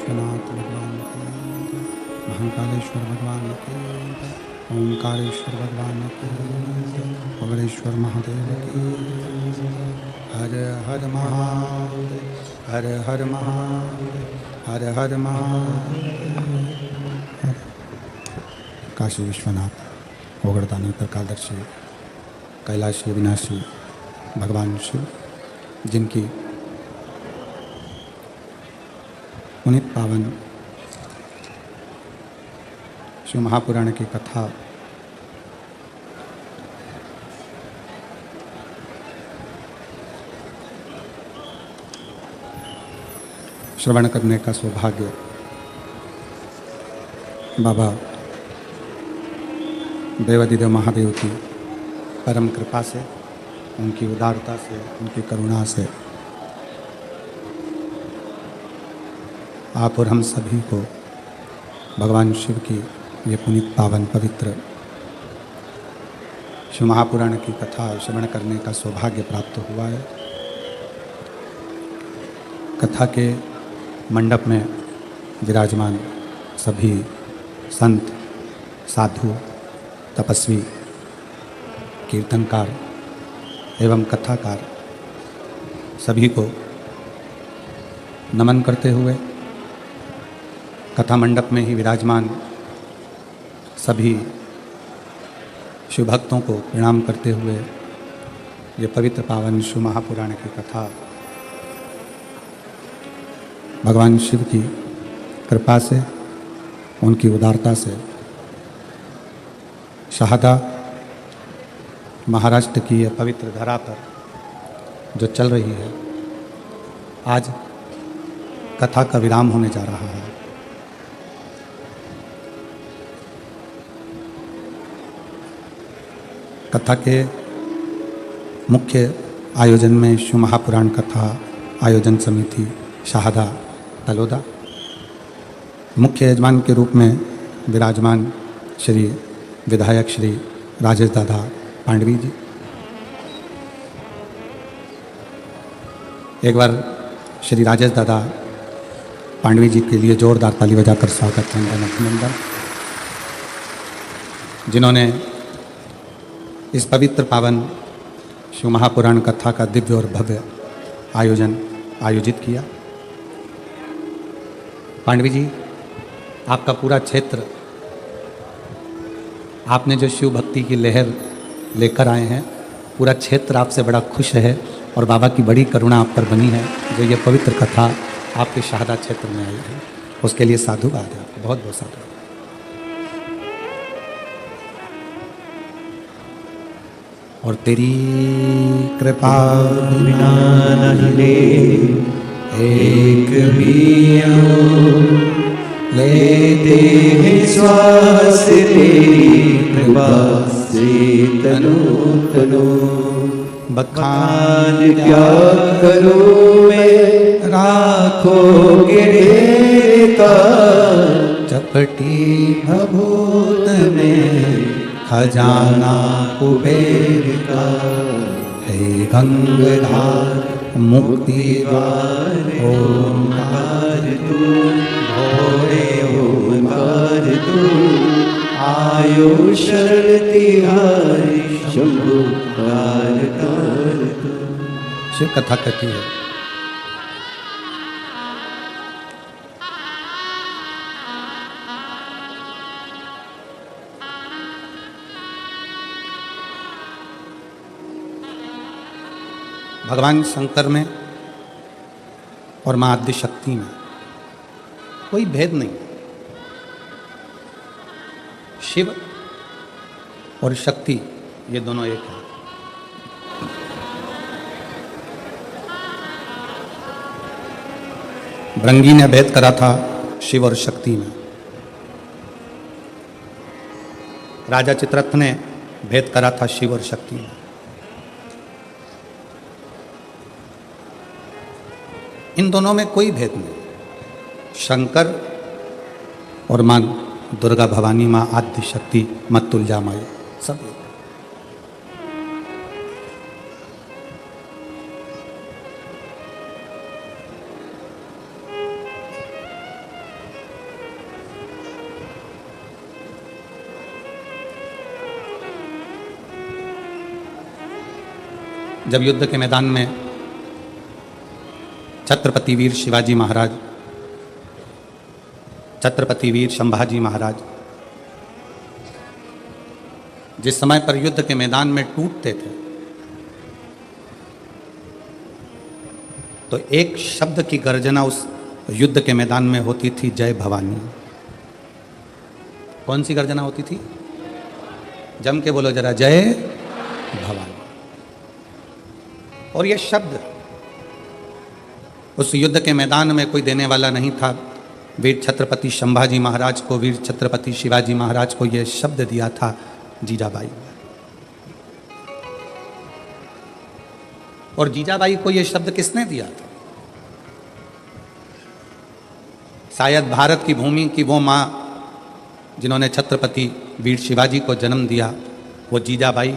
विश्वनाथ भगवान की काशी विश्वनाथ ओगड़दानी प्रकादर्शी कैलाशी विनाशी भगवान शिव, जिनकी पुनीत पावन शिव महापुराण की कथा श्रवण करने का सौभाग्य बाबा देवादिदेव महादेव की परम कृपा से उनकी उदारता से, उनकी करुणा से आप और हम सभी को भगवान शिव की ये पुनीत पावन पवित्र शिव महापुराण की कथा श्रवण करने का सौभाग्य प्राप्त हुआ है। कथा के मंडप में विराजमान सभी संत, साधु, तपस्वी, कीर्तनकार एवं कथाकार सभी को नमन करते हुए, कथा मंडप में ही विराजमान सभी शिव भक्तों को प्रणाम करते हुए ये पवित्र पावन शिव महापुराण की कथा भगवान शिव की कृपा से, उनकी उदारता से शाहदा महाराष्ट्र की यह पवित्र धरा पर जो चल रही है, आज कथा का विराम होने जा रहा है। कथा के मुख्य आयोजन में शिव महापुराण कथा आयोजन समिति शाहदा तलोदा, मुख्य यजमान के रूप में विराजमान श्री विधायक श्री राजेश दादा पांडवी जी। एक बार श्री राजेश दादा पांडवी जी के लिए जोरदार ताली बजाकर स्वागत है, अभिनंदन, जिन्होंने इस पवित्र पावन शिव महापुराण कथा का दिव्य और भव्य आयोजित किया। पांडवी जी, आपका पूरा क्षेत्र, आपने जो शिव भक्ति की लहर लेकर आए हैं, पूरा क्षेत्र आपसे बड़ा खुश है और बाबा की बड़ी करुणा आप पर बनी है जो ये पवित्र कथा आपके शाहदा क्षेत्र में आई है। उसके लिए साधुवाद है, आपको बहुत बहुत साधुवाद। और तेरी कृपा बिना नहीं ले एक भी लेते हैं श्वास तेरी कृपा से तनु तनु। बखान क्या करूं मैं राखोगे ढेर का, चपटी भभूत में खजाना कुबेर का। हे गंगाधार मुक्ति द्वार ओंकार तू, भोरे ओंकार तू, आयो शरण तिहारी शंभु कार तू। शिव कथा कहती है, भगवान शंकर में और माँ आद्य शक्ति में कोई भेद नहीं। शिव और शक्ति ये दोनों एक हैं। भृंगी ने भेद करा था शिव और शक्ति में, राजा चित्ररथ ने भेद करा था शिव और शक्ति में। इन दोनों में कोई भेद नहीं। शंकर और माँ दुर्गा भवानी, माँ आद्य शक्ति, माँ तुलजा माई, सब एक। जब युद्ध के मैदान में छत्रपति वीर शिवाजी महाराज, छत्रपति वीर संभाजी महाराज जिस समय पर युद्ध के मैदान में टूटते थे, तो एक शब्द की गर्जना उस युद्ध के मैदान में होती थी, जय भवानी। कौन सी गर्जना होती थी? जम के बोलो जरा, जय भवानी। और यह शब्द उस युद्ध के मैदान में कोई देने वाला नहीं था। वीर छत्रपति संभाजी महाराज को, वीर छत्रपति शिवाजी महाराज को यह शब्द दिया था जीजाबाई। और जीजाबाई को ये शब्द किसने दिया था? शायद भारत की भूमि की वो माँ जिन्होंने छत्रपति वीर शिवाजी को जन्म दिया, वो जीजाबाई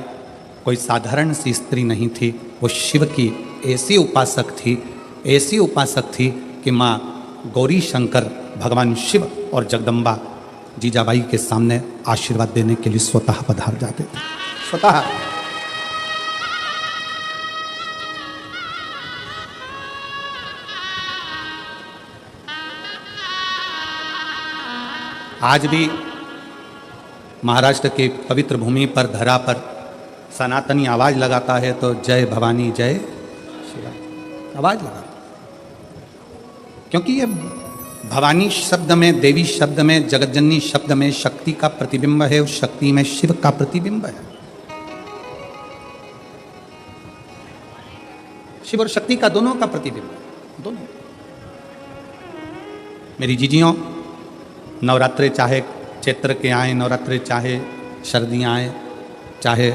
कोई साधारण सी स्त्री नहीं थी। वो शिव की ऐसी उपासक थी कि माँ गौरी शंकर, भगवान शिव और जगदम्बा जीजाबाई के सामने आशीर्वाद देने के लिए स्वतः पधार जाते थे, स्वतः। आज भी महाराष्ट्र के पवित्र भूमि पर, धरा पर सनातनी आवाज लगाता है तो जय भवानी जय शिवा आवाज लगाता, क्योंकि ये भवानी शब्द में, देवी शब्द में, जगतजननी शब्द में शक्ति का प्रतिबिंब है, उस शक्ति में शिव का प्रतिबिंब है। शिव और शक्ति का दोनों का प्रतिबिंब है, दोनों। मेरी जीजियों, नवरात्रे चाहे चैत्र के आए, नवरात्रे चाहे सर्दियाँ आए, चाहे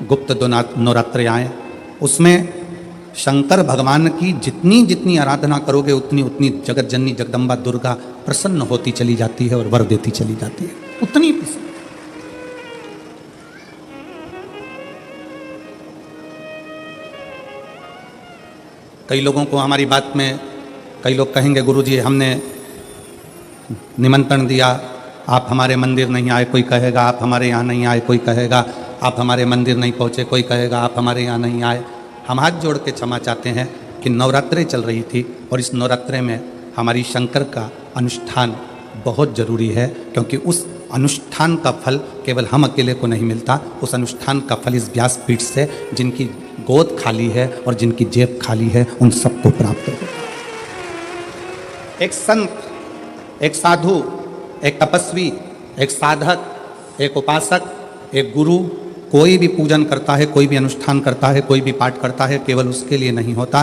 गुप्त नवरात्रे आए, उसमें शंकर भगवान की जितनी जितनी आराधना करोगे उतनी उतनी जगत जननी जगदम्बा दुर्गा प्रसन्न होती चली जाती है और वर देती चली जाती है, उतनी प्रसन्न। कई लोगों को हमारी बात में, कई लोग कहेंगे गुरुजी हमने निमंत्रण दिया, आप हमारे मंदिर नहीं आए, कोई कहेगा आप हमारे यहाँ नहीं आए, कोई कहेगा आप हमारे मंदिर नहीं पहुँचे, कोई कहेगा आप हमारे यहाँ नहीं आए। हम हाथ जोड़ के क्षमा चाहते हैं कि नवरात्रे चल रही थी और इस नवरात्रे में हमारी शंकर का अनुष्ठान बहुत ज़रूरी है, क्योंकि उस अनुष्ठान का फल केवल हम अकेले को नहीं मिलता, उस अनुष्ठान का फल इस व्यासपीठ से जिनकी गोद खाली है और जिनकी जेब खाली है उन सबको प्राप्त होगा। एक संत, एक साधु, एक तपस्वी, एक साधक, एक उपासक, एक गुरु कोई भी पूजन करता है, कोई भी अनुष्ठान करता है, कोई भी पाठ करता है, केवल उसके लिए नहीं होता।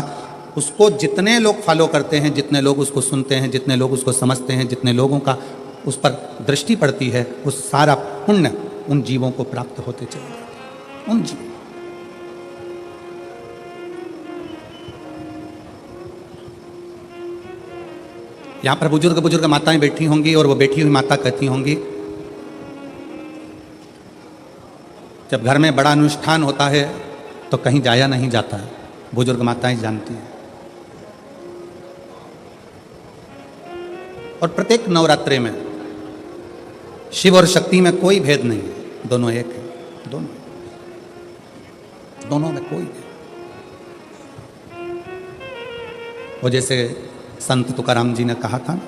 उसको जितने लोग फॉलो करते हैं, जितने लोग उसको सुनते हैं, जितने लोग उसको समझते हैं, जितने लोगों का उस पर दृष्टि पड़ती है, उस सारा पुण्य उन जीवों को प्राप्त होते चले जाते हैं, उन जीवों। यहाँ पर बुजुर्ग माताएं बैठी होंगी और वो बैठी हुई माता कहती होंगी, जब घर में बड़ा अनुष्ठान होता है तो कहीं जाया नहीं जाता है, बुजुर्ग माताएं जानती हैं। और प्रत्येक नवरात्रे में शिव और शक्ति में कोई भेद नहीं है, दोनों एक है, दोनों में कोई भेद। वो जैसे संत तुकाराम जी ने कहा था,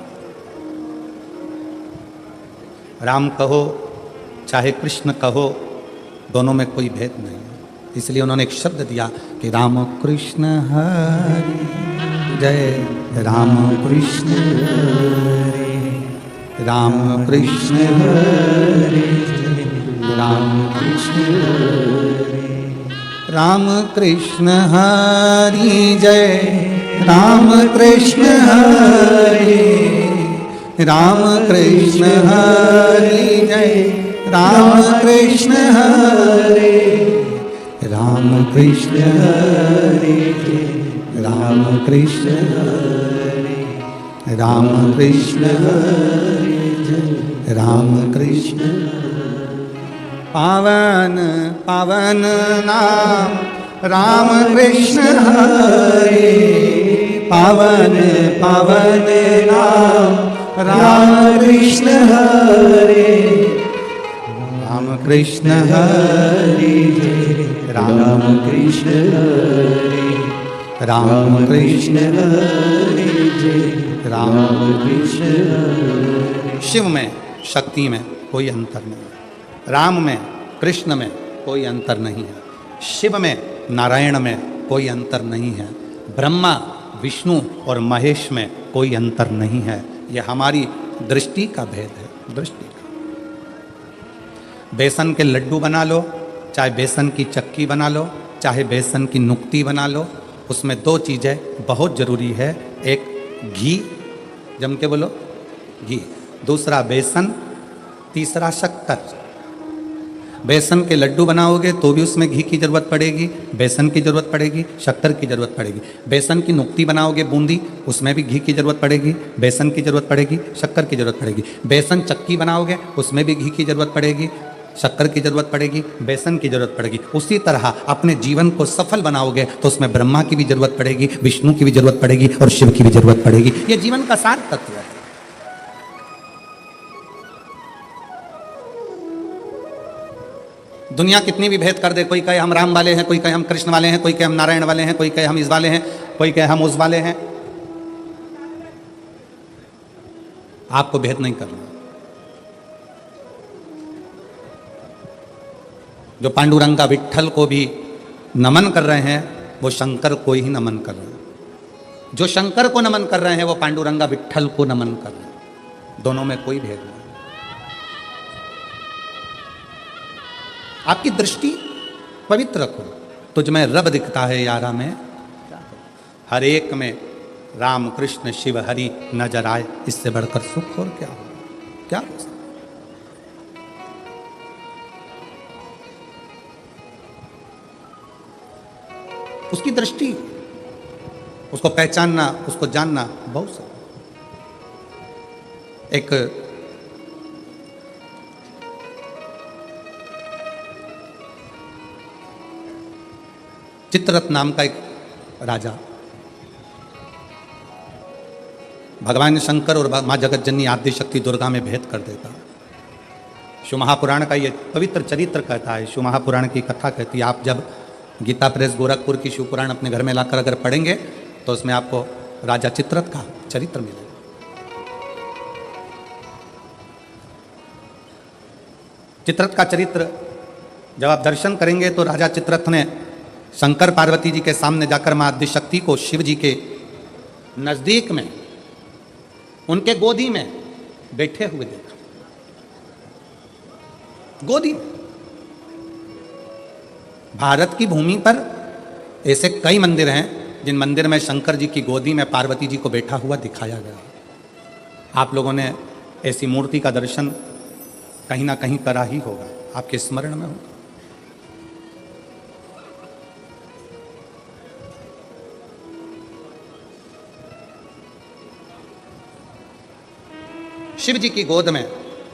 राम कहो चाहे कृष्ण कहो, दोनों में कोई भेद नहीं है। इसलिए उन्होंने एक शब्द दिया कि राम कृष्ण हरि जय, राम कृष्ण हरि, राम कृष्ण हरि, राम कृष्ण हरि, राम कृष्ण हरि जय, राम कृष्ण हरि, राम कृष्ण हरि जय, राम कृष्ण हरे, राम कृष्ण हरे, राम कृष्ण हरे, राम कृष्ण हरे, राम कृष्ण। पावन पावन नाम राम कृष्ण हरे, पावन पावन नाम राम कृष्ण हरे, राम कृष्ण हरे, राम कृष्ण हरे, राम कृष्ण हरे, राम कृष्ण हरे। शिव में शक्ति में कोई अंतर नहीं है, राम में कृष्ण में कोई अंतर नहीं है, शिव में नारायण में कोई अंतर नहीं है, ब्रह्मा विष्णु और महेश में कोई अंतर नहीं है। यह हमारी दृष्टि का भेद है, दृष्टि का। बेसन के लड्डू बना लो, चाहे बेसन की चक्की बना लो, चाहे बेसन की नुक्ती बना लो, उसमें दो चीज़ें बहुत ज़रूरी है, एक घी, जम के बोलो घी, दूसरा बेसन, तीसरा शक्कर। बेसन के लड्डू बनाओगे तो भी उसमें घी की जरूरत पड़ेगी, बेसन की जरूरत पड़ेगी, शक्कर की जरूरत पड़ेगी। बेसन की नुक्ती बनाओगे बूंदी, उसमें भी घी की जरूरत पड़ेगी, बेसन की जरूरत पड़ेगी, शक्कर की जरूरत पड़ेगी। बेसन चक्की बनाओगे उसमें भी घी की जरूरत पड़ेगी, शक्कर की जरूरत पड़ेगी, बेसन की जरूरत पड़ेगी। उसी तरह अपने जीवन को सफल बनाओगे तो उसमें ब्रह्मा की भी जरूरत पड़ेगी, विष्णु की भी जरूरत पड़ेगी और शिव की भी जरूरत पड़ेगी। ये जीवन का सार तत्व है। दुनिया कितनी भी भेद कर दे, कोई कहे हम राम वाले हैं, कोई कहे हम कृष्ण वाले हैं, कोई कहे हम नारायण वाले हैं, कोई कहे हम इस वाले हैं, कोई कहे हम उस वाले हैं, आपको भेद नहीं करना। जो पांडुरंगा विट्ठल को भी नमन कर रहे हैं वो शंकर को ही नमन कर रहे हैं। जो शंकर को नमन कर रहे हैं वो पांडुरंगा विट्ठल को नमन कर रहे हैं। दोनों में कोई भेद नहीं। आपकी दृष्टि पवित्र रखो। तुझ में रब दिखता है यारा में, हर एक में राम कृष्ण शिव हरि नजर आए, इससे बढ़कर सुख और क्या हो, क्या हो सकता। उसकी दृष्टि, उसको पहचानना, उसको जानना बहुत सा। एक चित्ररथ नाम का एक राजा भगवान शंकर और मां जगतजननी आद्य शक्ति दुर्गा में भेद कर देता। शिव महापुराण का ये पवित्र चरित्र कहता है, शिव महापुराण की कथा कहती है। आप जब गीता प्रेस गोरखपुर की शिव पुराण अपने घर में लाकर अगर पढ़ेंगे तो उसमें आपको राजा चित्ररथ का चरित्र मिलेगा। चित्ररथ का चरित्र जब आप दर्शन करेंगे तो राजा चित्ररथ ने शंकर पार्वती जी के सामने जाकर मां आद्य शक्ति को शिव जी के नजदीक में उनके गोदी में बैठे हुए देखा। गोदी में। भारत की भूमि पर ऐसे कई मंदिर हैं जिन मंदिर में शंकर जी की गोदी में पार्वती जी को बैठा हुआ दिखाया गया। आप लोगों ने ऐसी मूर्ति का दर्शन कहीं ना कहीं करा ही होगा, आपके स्मरण में होगा। शिव जी की गोद में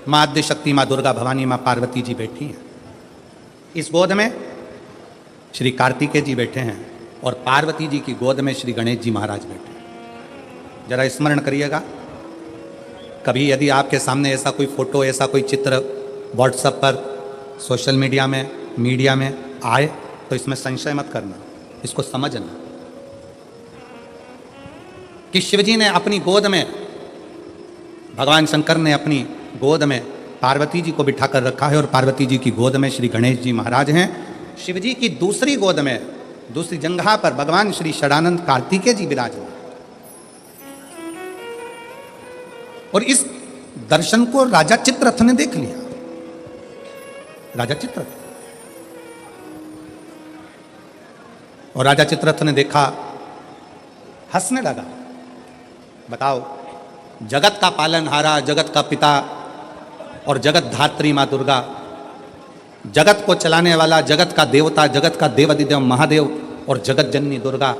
मां आद्य शक्ति, मां दुर्गा भवानी, मां पार्वती जी बैठी हैं। इस गोद में श्री कार्तिकेय जी बैठे हैं और पार्वती जी की गोद में श्री गणेश जी महाराज बैठे हैं। जरा स्मरण करिएगा, कभी यदि आपके सामने ऐसा कोई फोटो, ऐसा कोई चित्र व्हाट्सएप पर, सोशल मीडिया में आए तो इसमें संशय मत करना, इसको समझना कि शिव जी ने अपनी गोद में, भगवान शंकर ने अपनी गोद में पार्वती जी को बिठाकर रखा है और पार्वती जी की गोद में श्री गणेश जी महाराज हैं। शिव जी की दूसरी गोद में, दूसरी जंघा पर भगवान श्री षडानंद कार्तिकेय जी विराजमान। और इस दर्शन को राजा चित्ररथ ने देख लिया। राजा चित्ररथ, और राजा चित्ररथ ने देखा, हंसने लगा। बताओ, जगत का पालनहारा, जगत का पिता और जगत धात्री मां दुर्गा, जगत को चलाने वाला, जगत का देवता, जगत का देवाधिदेव महादेव और जगत जननी दुर्गा,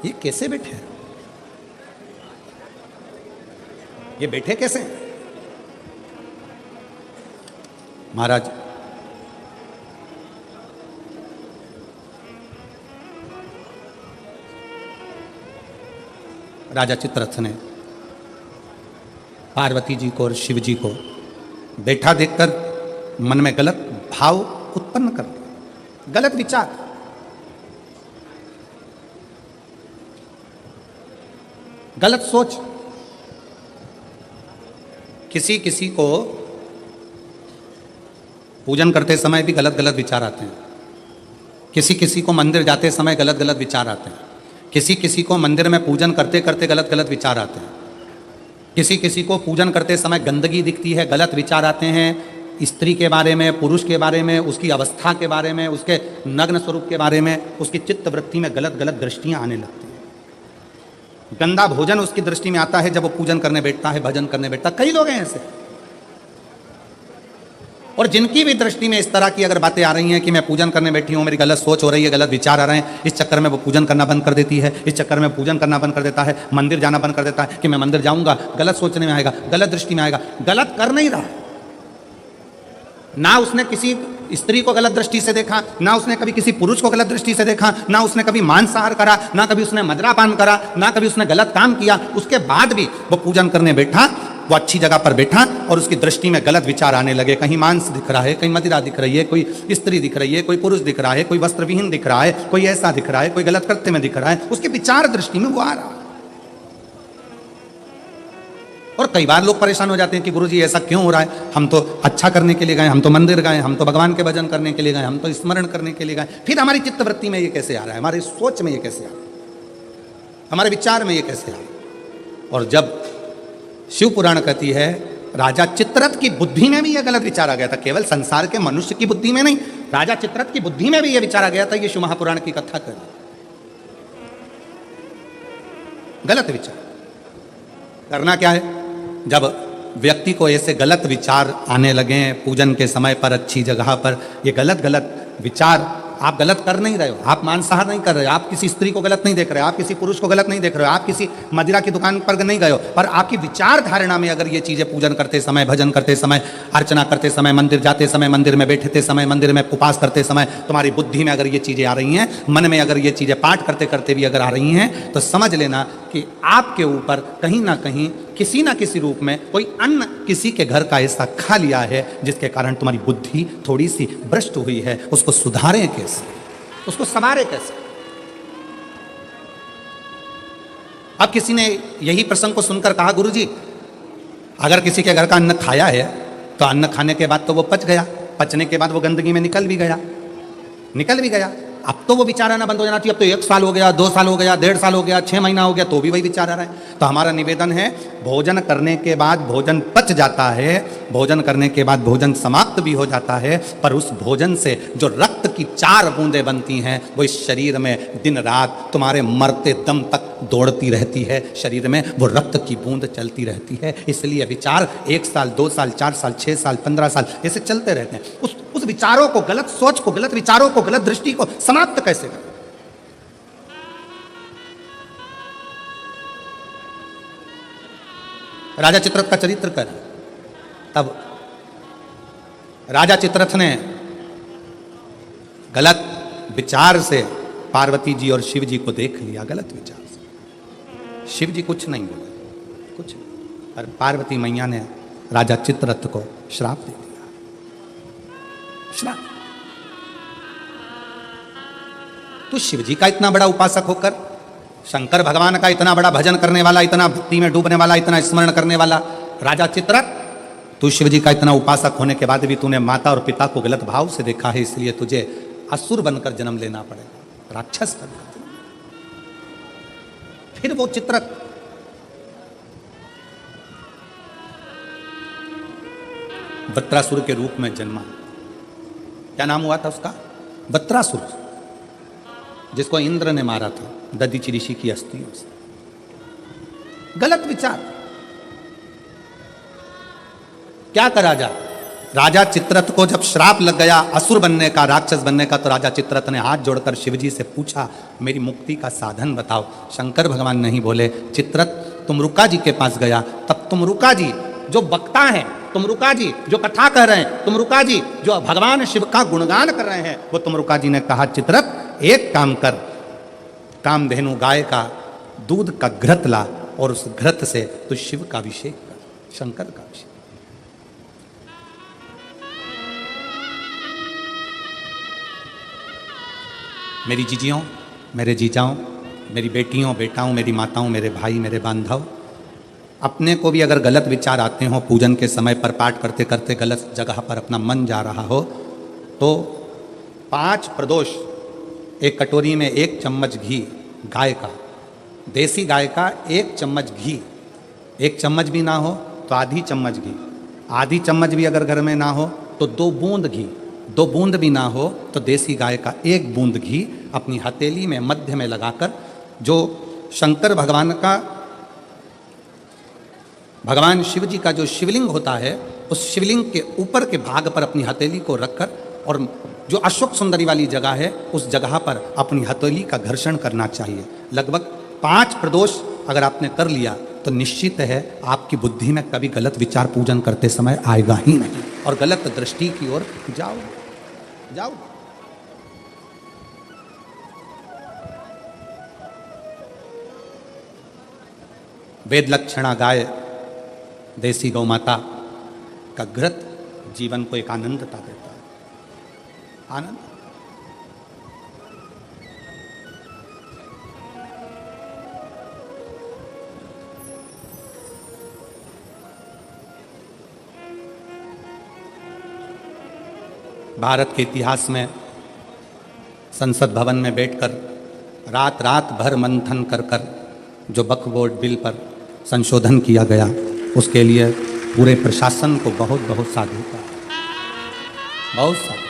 ये कैसे बैठे हैं? ये बैठे कैसे? महाराज, राजा चित्ररथ ने पार्वती जी को और शिव जी को बैठा देखकर मन में गलत भाव उत्पन्न कर दिया, गलत विचार। गलत सोच। किसी किसी को पूजन करते समय भी गलत गलत विचार आते हैं। किसी किसी को मंदिर जाते समय गलत गलत विचार आते हैं। किसी किसी को मंदिर में पूजन करते करते गलत गलत विचार आते हैं। किसी किसी को पूजन करते समय गंदगी दिखती है, गलत विचार आते हैं। स्त्री के बारे में, पुरुष के बारे में, उसकी अवस्था के बारे में, उसके नग्न स्वरूप के बारे में, उसकी चित्त वृत्ति में गलत गलत दृष्टियां आने लगती हैं। गंदा भोजन उसकी दृष्टि में आता है जब वो पूजन करने बैठता है, भजन करने बैठता है। कई लोग हैं ऐसे। और जिनकी भी दृष्टि में इस तरह की अगर बातें आ रही हैं कि मैं पूजन करने बैठी हूँ, मेरी गलत सोच हो रही है, गलत विचार आ रहे हैं, इस चक्कर में वो पूजन करना बंद कर देती है, इस चक्कर में पूजन करना बंद कर देता है, मंदिर जाना बंद कर देता है कि मैं मंदिर जाऊंगा, गलत सोचने में आएगा, गलत दृष्टि में आएगा। गलत कर नहीं रहा, ना उसने किसी स्त्री को गलत दृष्टि से देखा, ना उसने कभी किसी पुरुष को गलत दृष्टि से देखा, ना उसने कभी मांसाहार करा, ना कभी उसने मदिरापान करा, ना कभी उसने गलत काम किया। उसके बाद भी वो पूजन करने बैठा, वो अच्छी जगह पर बैठा और उसकी दृष्टि में गलत विचार आने लगे। कहीं मांस दिख रहा है, कहीं मदिरा दिख रही है, कोई स्त्री दिख रही है, कोई पुरुष दिख रहा है, कोई वस्त्रविहीन दिख रहा है, कोई ऐसा दिख रहा है, कोई गलत कृत्य में दिख रहा है, उसके विचार दृष्टि में वो आ रहा है। और कई बार लोग परेशान हो जाते हैं कि गुरुजी ऐसा क्यों हो रहा है, हम तो अच्छा करने के लिए गए, हम तो मंदिर गए, हम तो भगवान के भजन करने के लिए गए, हम तो स्मरण करने के लिए गए, फिर हमारी चित्तवृत्ति में ये कैसे आ रहा है, हमारी सोच में ये कैसे आ रहा है, हमारे विचार में ये कैसे आ रहा है। और जब शिव पुराण कहती है राजा चित्ररथ की बुद्धि में भी यह गलत विचार आ गया था, केवल संसार के मनुष्य की बुद्धि में नहीं, राजा चित्ररथ की बुद्धि में भी यह विचार आ गया था, ये शिव महापुराण की कथा कर गलत विचार करना क्या है। जब व्यक्ति को ऐसे गलत विचार आने लगे पूजन के समय पर, अच्छी जगह पर, ये गलत गलत विचार, आप गलत कर नहीं रहे हो, आप मांसाहार नहीं कर रहे हो, आप किसी स्त्री को गलत नहीं देख रहे हो, आप किसी पुरुष को गलत नहीं देख रहे हो, आप किसी मदिरा की दुकान पर नहीं गए हो, पर आपकी विचार धारणा में अगर ये चीजें पूजन करते समय, भजन करते समय, अर्चना करते समय, मंदिर जाते समय, मंदिर में बैठते समय, मंदिर में उपास करते समय, तुम्हारी बुद्धि में अगर ये चीजें आ रही हैं, मन में अगर ये चीजें पाठ करते करते भी अगर आ रही हैं, तो समझ लेना कि आपके ऊपर कहीं ना कहीं किसी ना किसी रूप में कोई अन्न किसी के घर का ऐसा खा लिया है जिसके कारण तुम्हारी बुद्धि थोड़ी सी भ्रष्ट हुई है। उसको सुधारें कैसे, उसको संवारें कैसे। अब किसी ने यही प्रसंग को सुनकर कहा, गुरुजी अगर किसी के घर का अन्न खाया है तो अन्न खाने के बाद तो वो पच गया, पचने के बाद वो गंदगी में निकल भी गया। अब तो वो विचार आना बंद हो जाना चाहिए। अब तो 1 साल हो गया, 2 साल हो गया, 1.5 साल हो गया, 6 महीना हो गया, तो भी वही विचार आ रहा है। तो हमारा निवेदन है, भोजन करने के बाद भोजन पच जाता है, भोजन करने के बाद भोजन समाप्त भी हो जाता है, पर उस भोजन से जो रक्त की 4 बूंदें बनती हैं वो इस शरीर में दिन रात तुम्हारे मरते दम तक दौड़ती रहती है, शरीर में वो रक्त की बूंद चलती रहती है। इसलिए विचार 1 साल, 2 साल, 4 साल, 6 साल, 15 साल ऐसे चलते रहते हैं। उस विचारों को, गलत सोच को, गलत विचारों को, गलत दृष्टि को समाप्त कैसे करें। राजा चित्ररथ का चरित्र कर, तब राजा चित्ररथ ने गलत विचार से पार्वती जी और शिव जी को देख लिया, गलत विचार से। शिव जी कुछ नहीं बोले, कुछ नहीं, पर पार्वती मैया ने राजा चित्ररथ को श्राप दे दिया, श्राप। तो शिव जी का इतना बड़ा उपासक होकर, शंकर भगवान का इतना बड़ा भजन करने वाला, इतना भक्ति में डूबने वाला, इतना स्मरण करने वाला राजा चित्ररथ, तू शिव जी का इतना उपासक होने के बाद भी तूने माता और पिता को गलत भाव से देखा है, इसलिए तुझे असुर बनकर जन्म लेना पड़ेगा, राक्षस बनकर। फिर वो चित्ररथ वृत्रासुर के रूप में जन्मा। क्या नाम हुआ था उसका? वृत्रासुर, जिसको इंद्र ने मारा था दधीचि ऋषि की अस्थियों से। गलत विचार। क्या करा जा, राजा चित्ररथ को जब श्राप लग गया असुर बनने का, राक्षस बनने का, तो राजा चित्ररथ ने हाथ जोड़कर शिवजी से पूछा, मेरी मुक्ति का साधन बताओ। शंकर भगवान नहीं बोले। चित्ररथ तुमरुका जी के पास गया, तब तुमरुका जी जो वक्ता हैं, तुमरुका जी जो कथा कह रहे हैं, तुमरुका जी जो भगवान शिव का गुणगान कर रहे हैं, वो तुमरुका जी ने कहा, चित्ररथ एक काम कर, कामधेनु गाय का दूध का घृत ला और उस घृत से तू शिव का अभिषेक कर, शंकर का अभिषेक। मेरी जीजियों, मेरे जीजाओं, मेरी बेटियों, बेटाओं, मेरी माताओं, मेरे भाई, मेरे बांधव, अपने को भी अगर गलत विचार आते हो, पूजन के समय पर पाठ करते करते गलत जगह पर अपना मन जा रहा हो, तो 5 प्रदोष एक कटोरी में 1 चम्मच घी गाय का, देसी गाय का 1 चम्मच घी, 1 चम्मच भी ना हो तो आधी चम्मच घी, आधी चम्मच भी अगर घर में ना हो तो 2 बूंद घी, 2 बूंद भी ना हो तो देसी गाय का 1 बूंद घी अपनी हथेली में मध्य में लगाकर, जो शंकर भगवान का, भगवान शिव जी का जो शिवलिंग होता है उस शिवलिंग के ऊपर के भाग पर अपनी हथेली को रखकर और जो अशोक सुंदरी वाली जगह है उस जगह पर अपनी हथेली का घर्षण करना चाहिए। लगभग 5 प्रदोष अगर आपने कर लिया तो निश्चित है आपकी बुद्धि में कभी गलत विचार पूजन करते समय आएगा ही नहीं और गलत दृष्टि की ओर जाओ जाओ। वेद लक्षणा गाय देसी गौ माता का घृत जीवन को एक आनंदता देता है। आनंद भारत के इतिहास में संसद भवन में बैठकर रात रात भर मंथन कर कर जो वक्फ बोर्ड बिल पर संशोधन किया गया उसके लिए पूरे प्रशासन को बहुत बहुत साधुता, बहुत साधु।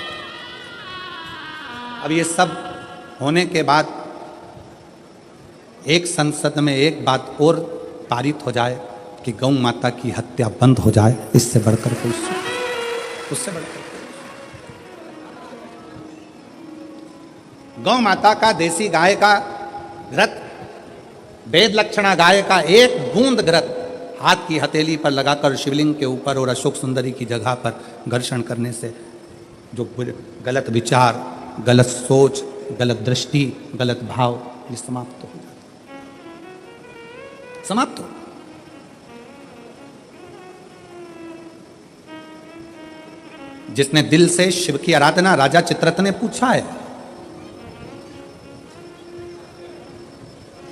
अब ये सब होने के बाद एक संसद में एक बात और पारित हो जाए कि गौ माता की हत्या बंद हो जाए, इससे बढ़कर कोई उससे बढ़कर गौ माता का देसी गाय का घृत, वेद लक्षणा गाय का एक बूंद घृत हाथ की हथेली पर लगाकर शिवलिंग के ऊपर और अशोक सुंदरी की जगह पर घर्षण करने से जो गलत विचार, गलत सोच, गलत दृष्टि, गलत भाव ये समाप्त हो जाता, समाप्त हो। जिसने दिल से शिव की आराधना, राजा चित्ररथ ने पूछा है,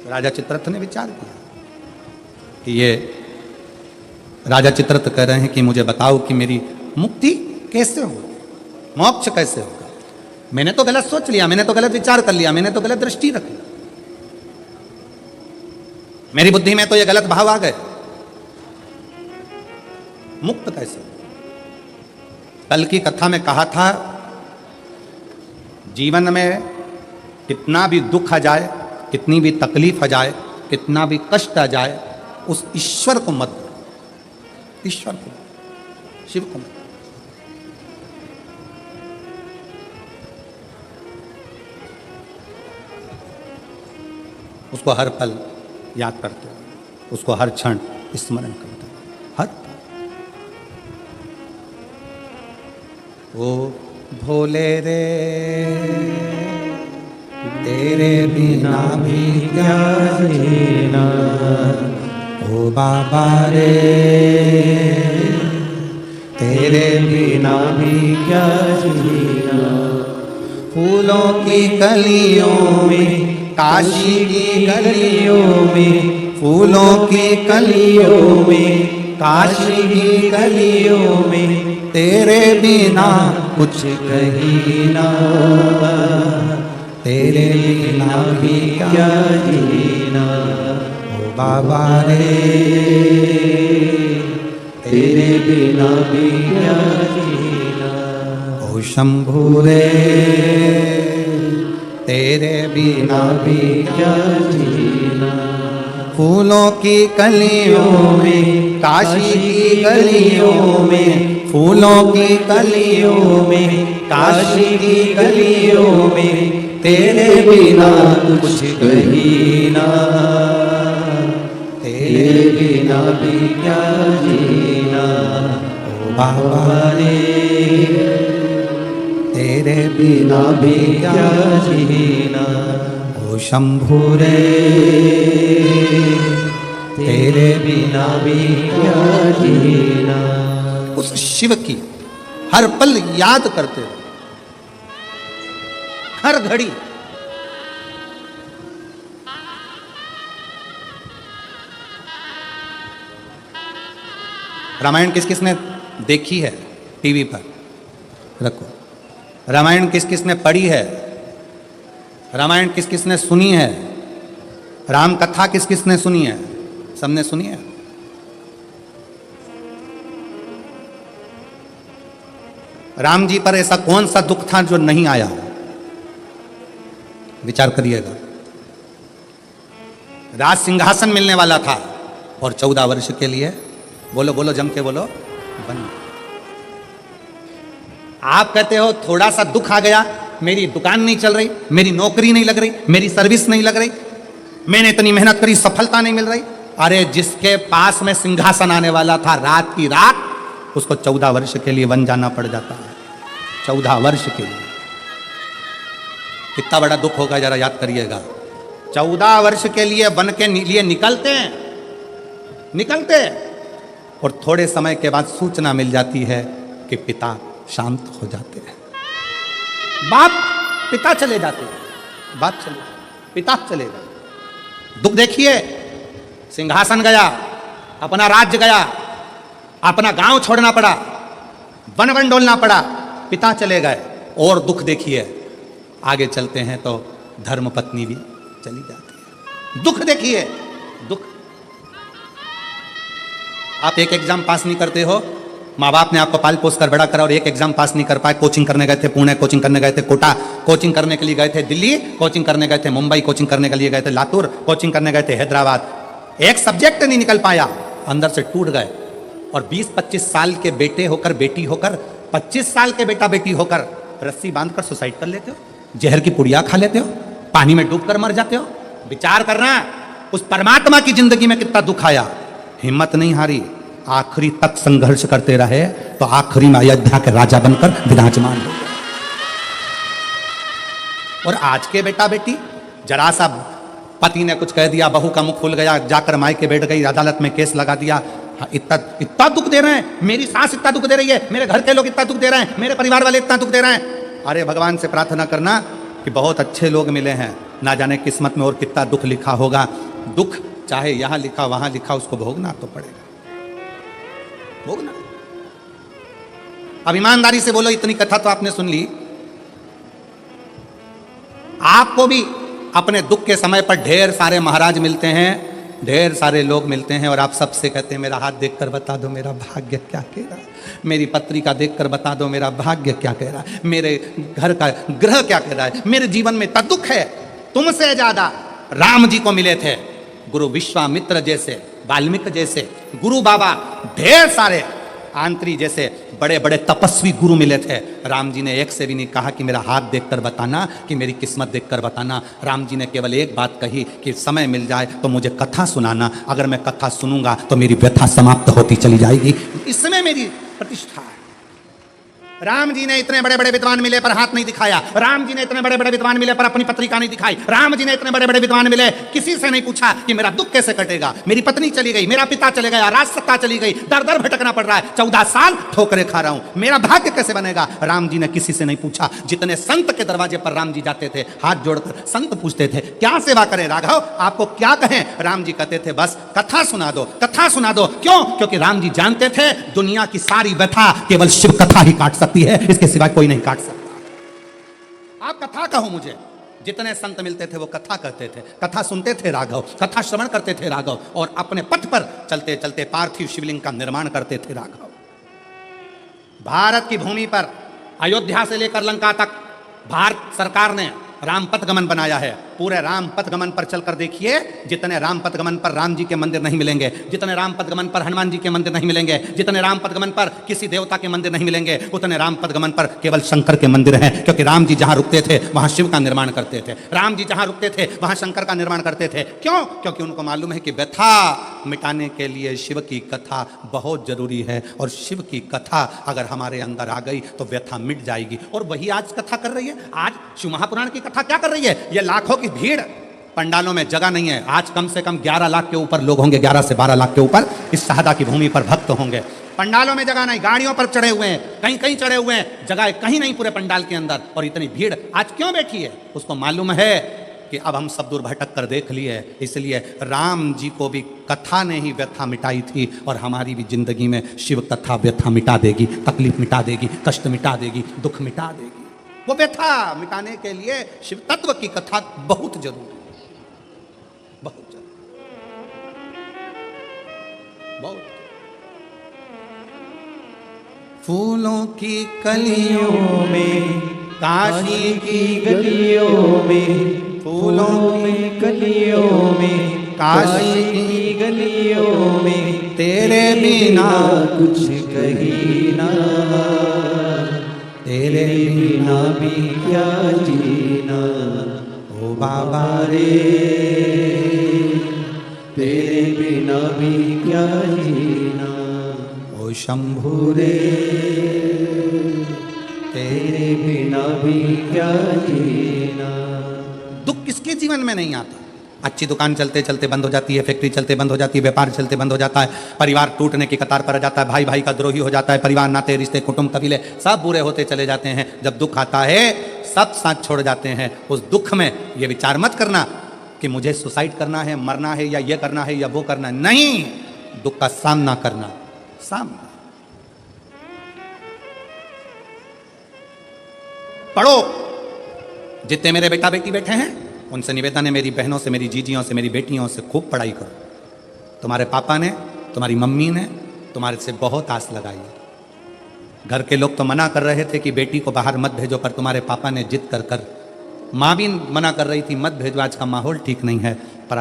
राजा चित्ररथ ने विचार किया कि ये राजा चित्ररथ कह रहे हैं कि मुझे बताओ कि मेरी मुक्ति कैसे होगी, मोक्ष कैसे होगा। मैंने तो गलत सोच लिया, मैंने तो गलत विचार कर लिया, मैंने तो गलत दृष्टि रख ली, मेरी बुद्धि में तो ये गलत भाव आ गए, मुक्त कैसे। कल की कथा में कहा था जीवन में कितना भी दुख आ जाए, कितनी भी तकलीफ आ जाए, कितना भी कष्ट आ जाए, उस ईश्वर को मत, ईश्वर को, शिव को मत। उसको हर पल याद करते हो, उसको हर क्षण स्मरण करते हो, हर पल। ओ भोले रे तेरे बिना भी क्या जीना, ओ बाबा रे तेरे बिना भी क्या जीना। फूलों की कलियों में, काशी की गलियों में, फूलों की कलियों में, काशी की गलियों में, तेरे बिना कुछ कहीं ना, तेरे बिना भी क्या जीना। ओ बाबा रे तेरे बिना भी क्या जीना। ओ शंभू रे तेरे बिना भी क्या जीना। फूलों की कलियों में, काशी की गलियों में, फूलों की कलियों में, काशी की गलियों में, तेरे बिना कुछ कहीं ना, तेरे बिना भी क्या जीना। ओ बाबा रे तेरे बिना भी क्या जीना। ओ शंभू रे तेरे बिना भी क्या जीना। उस शिव की हर पल याद करते हो, हर घड़ी। रामायण किस किस ने देखी है टीवी पर, रखो। रामायण किस किस ने पढ़ी है, रामायण किस किस ने सुनी है, राम कथा किस किस ने सुनी है, सबने सुनी है। राम जी पर ऐसा कौन सा दुख था जो नहीं आया, विचार करिएगा। राज सिंहासन मिलने वाला था और 14 वर्ष के लिए, बोलो बोलो जम के बोलो, बन आप कहते हो थोड़ा सा दुख आ गया, मेरी दुकान नहीं चल रही, मेरी नौकरी नहीं लग रही, मेरी सर्विस नहीं लग रही, मैंने इतनी मेहनत करी, सफलता नहीं मिल रही। अरे जिसके पास में सिंहासन आने वाला था रात की रात, उसको 14 वर्ष के लिए वन जाना पड़ जाता है। 14 वर्ष के लिए कितना बड़ा दुख होगा, जरा याद करिएगा। 14 वर्ष के लिए वन के लिए निकलते हैं और थोड़े समय के बाद सूचना मिल जाती है कि पिता शांत हो जाते हैं। पिता चले जाते हैं, पिता चले गए। दुख देखिए, सिंहासन गया, अपना राज्य गया, अपना गांव छोड़ना पड़ा, वन डोलना पड़ा, पिता चले गए। और दुख देखिए, आगे चलते हैं तो धर्म पत्नी भी चली जाती है। दुख देखिए, दुख। आप एक एग्जाम पास नहीं करते हो, माँ बाप ने आपको पाल पोस कर बड़ा करा और एक एग्जाम पास नहीं कर पाए, कोचिंग करने गए थे पुणे, कोचिंग करने गए थे कोटा, कोचिंग करने के लिए गए थे दिल्ली, कोचिंग करने गए थे मुंबई, कोचिंग करने के लिए गए थे लातूर, कोचिंग करने गए थे हैदराबाद, एक सब्जेक्ट नहीं निकल पाया, अंदर से टूट गए। और 20-25 साल के बेटे होकर, बेटी होकर, 25 साल के बेटा बेटी होकर रस्सी बांधकर सुसाइड कर लेते हो, जहर की पुड़िया खा लेते हो, पानी में डूबकर मर जाते हो। विचार करना, उस परमात्मा की जिंदगी में कितना दुख आया, हिम्मत नहीं हारी, आखिरी तक संघर्ष करते रहे, तो आखिरी में अयोध्या के राजा बनकर विराजमान हो गए। और आज के बेटा बेटी, जरा सा पति ने कुछ कह दिया, बहू का मुख खुल गया, जाकर मायके बैठ गई, अदालत में केस लगा दिया, इतना दुख दे रहे हैं, मेरी सास इतना दुख दे रही है, मेरे घर के लोग इतना दुख दे रहे हैं, मेरे परिवार वाले इतना दुख दे रहे हैं। अरे भगवान से प्रार्थना करना कि बहुत अच्छे लोग मिले हैं, ना जाने किस्मत में और कितना दुख लिखा होगा। दुख चाहे यहां लिखा वहां लिखा, उसको भोगना तो पड़ेगा, भोगना। अब ईमानदारी से बोलो, इतनी कथा तो आपने सुन ली, आपको भी अपने दुख के समय पर ढेर सारे महाराज मिलते हैं, ढेर सारे लोग मिलते हैं, और आप सबसे कहते हैं मेरा हाथ देखकर बता दो मेरा भाग्य क्या कह रहा है, मेरी पत्रिका देखकर बता दो मेरा भाग्य क्या कह रहा है, मेरे घर का ग्रह क्या कह रहा है, मेरे जीवन में इतना दुख है। तुमसे ज्यादा राम जी को मिले थे गुरु विश्वामित्र जैसे, वाल्मीकि जैसे, गुरु बाबा, ढेर सारे आंत्री जैसे बड़े बड़े तपस्वी गुरु मिले थे। राम जी ने एक से भी नहीं कहा कि मेरा हाथ देखकर बताना, कि मेरी किस्मत देखकर बताना। राम जी ने केवल एक बात कही कि समय मिल जाए तो मुझे कथा सुनाना, अगर मैं कथा सुनूंगा तो मेरी व्यथा समाप्त होती चली जाएगी, इसमें मेरी प्रतिष्ठा है। राम जी ने इतने बड़े बड़े विद्वान मिले पर हाथ नहीं दिखाया, राम जी ने इतने बड़े बड़े विद्वान मिले पर अपनी पत्रिका नहीं दिखाई, राम जी ने इतने बड़े बड़े विद्वान मिले, किसी से नहीं पूछा कि मेरा दुख कैसे कटेगा, मेरी पत्नी चली गई, मेरा पिता चले गया, राज सत्ता चली गई, दर दर भटकना पड़ रहा है, 14 साल ठोकरे खा रहा हूं, मेरा भाग्य कैसे बनेगा। राम जी ने किसी से नहीं पूछा। जितने संत के दरवाजे पर राम जी जाते थे, हाथ जोड़कर संत पूछते थे क्या सेवा करें राघव, आपको क्या कहें। राम जी कहते थे बस कथा सुना दो, कथा सुना दो। क्यों? क्योंकि राम जी जानते थे दुनिया की सारी व्यथा केवल शिव कथा ही काट सकती है, इसके सिवाय कोई नहीं काट सकता। आप कथा कहो मुझे। जितने संत मिलते थे वो कथा कहते थे, कथा सुनते थे राघव, कथा श्रवण करते थे राघव, और अपने पथ पर चलते चलते पार्थिव शिवलिंग का निर्माण करते थे राघव। भारत की भूमि पर अयोध्या से लेकर लंका तक भारत सरकार ने राम पथ गमन बनाया है। पूरे राम पथ गमन पर चलकर देखिए, जितने राम पथ गमन पर राम जी के मंदिर नहीं मिलेंगे, जितने राम पथ गमन पर हनुमान जी के मंदिर नहीं मिलेंगे, जितने राम पथ गमन पर किसी देवता के मंदिर नहीं मिलेंगे, उतने राम पथ गमन पर केवल शंकर के मंदिर हैं। क्योंकि राम जी जहां रुकते थे वहां शिव का निर्माण करते थे, राम जी जहां रुकते थे वहां शंकर का निर्माण करते थे। क्यों? क्योंकि उनको मालूम है कि व्यथा मिटाने के लिए शिव की कथा बहुत जरूरी है, और शिव की कथा अगर हमारे अंदर आ गई तो व्यथा मिट जाएगी। और वही आज कथा कर रही है। आज शिव महापुराण की कथा क्या कर रही है? ये लाखों की भीड़, पंडालों में जगह नहीं है। आज कम से कम 11 लाख के ऊपर लोग होंगे, 11 से 12 लाख के ऊपर इस शहादा की भूमि पर भक्त होंगे। पंडालों में जगह नहीं, गाड़ियों पर चढ़े हुए हैं, कहीं कहीं चढ़े हुए हैं, जगह कहीं नहीं पूरे पंडाल के अंदर। और इतनी भीड़ आज क्यों बैठी है? उसको मालूम है कि अब हम सब दूर भटक कर देख लिए, इसलिए राम जी को भी कथा ने ही व्यथा मिटाई थी, और हमारी भी जिंदगी में शिव कथा व्यथा मिटा देगी, तकलीफ मिटा देगी, कष्ट मिटा देगी, दुख मिटा देगी। वो व्यथा मिटाने के लिए शिव तत्व की कथा बहुत जरूरी है, बहुत जरूरी, बहुत। फूलों की कलियों में, काशी की गलियों में, फूलों की कलियों में, काशी की गलियों में, तेरे बिना कुछ कहीं ना, तेरे बिना भी क्या जीना ओ बाबा रे, तेरे बिना भी क्या जीना ओ शंभु रे, तेरे बिना भी क्या जीना। दुख किसके जीवन में नहीं आता? अच्छी दुकान चलते चलते बंद हो जाती है, फैक्ट्री चलते बंद हो जाती है, व्यापार चलते बंद हो जाता है, परिवार टूटने की कतार पर आ जाता है, भाई भाई का द्रोही हो जाता है, परिवार नाते रिश्ते कुटुंब कबीले सब बुरे होते चले जाते हैं। जब दुख आता है सब साथ छोड़ जाते हैं। उस दुख में ये विचार मत करना कि मुझे सुसाइड करना है, मरना है, या ये करना है या वो करना है। नहीं, दुख का सामना करना, सामना। पढ़ो, जितने मेरे बेटा बेटी बैठे हैं उनसे निवेदन है, मेरी बहनों से, मेरी जीजियों से, मेरी बेटियों से खूब पढ़ाई करो। तुम्हारे पापा ने, तुम्हारी मम्मी ने तुम्हारे से बहुत आस लगाई है। घर के लोग तो मना कर रहे थे कि बेटी को बाहर मत भेजो, पर तुम्हारे पापा ने जिद कर कर, माँ भी मना कर रही थी मत भेजो, आज का माहौल ठीक नहीं है। पर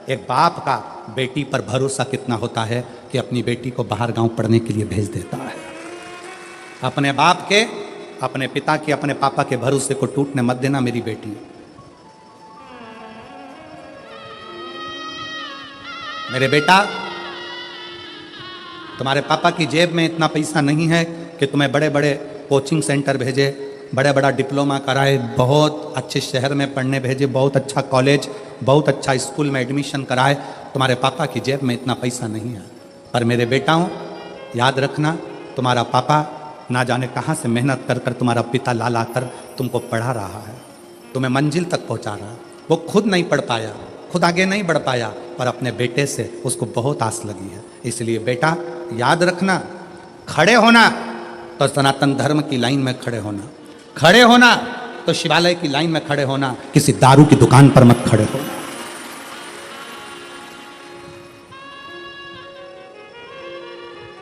एक बाप का बेटी पर भरोसा कितना होता है कि अपनी बेटी को बाहर गांव पढ़ने के लिए भेज देता है। अपने बाप के, अपने पिता के, अपने पापा के भरोसे को टूटने मत देना मेरी बेटी। मेरे बेटा, तुम्हारे पापा की जेब में इतना पैसा नहीं है कि तुम्हें बड़े बड़े कोचिंग सेंटर भेजे, बड़ा बड़ा डिप्लोमा कराए, बहुत अच्छे शहर में पढ़ने भेजे, बहुत अच्छा कॉलेज, बहुत अच्छा स्कूल में एडमिशन कराए। तुम्हारे पापा की जेब में इतना पैसा नहीं है। पर मेरे बेटाओं, याद रखना, तुम्हारा पापा ना जाने कहाँ से मेहनत कर कर तुम्हारा पिता ला ला कर तुमको पढ़ा रहा है, तुम्हें मंजिल तक पहुँचा रहा है। वो खुद नहीं पढ़ पाया, खुद आगे नहीं बढ़ पाया, पर अपने बेटे से उसको बहुत आस लगी है। इसलिए बेटा याद रखना, खड़े होना तो सनातन धर्म की लाइन में खड़े होना, खड़े होना तो शिवालय की लाइन में खड़े होना, किसी दारू की दुकान पर मत खड़े हो।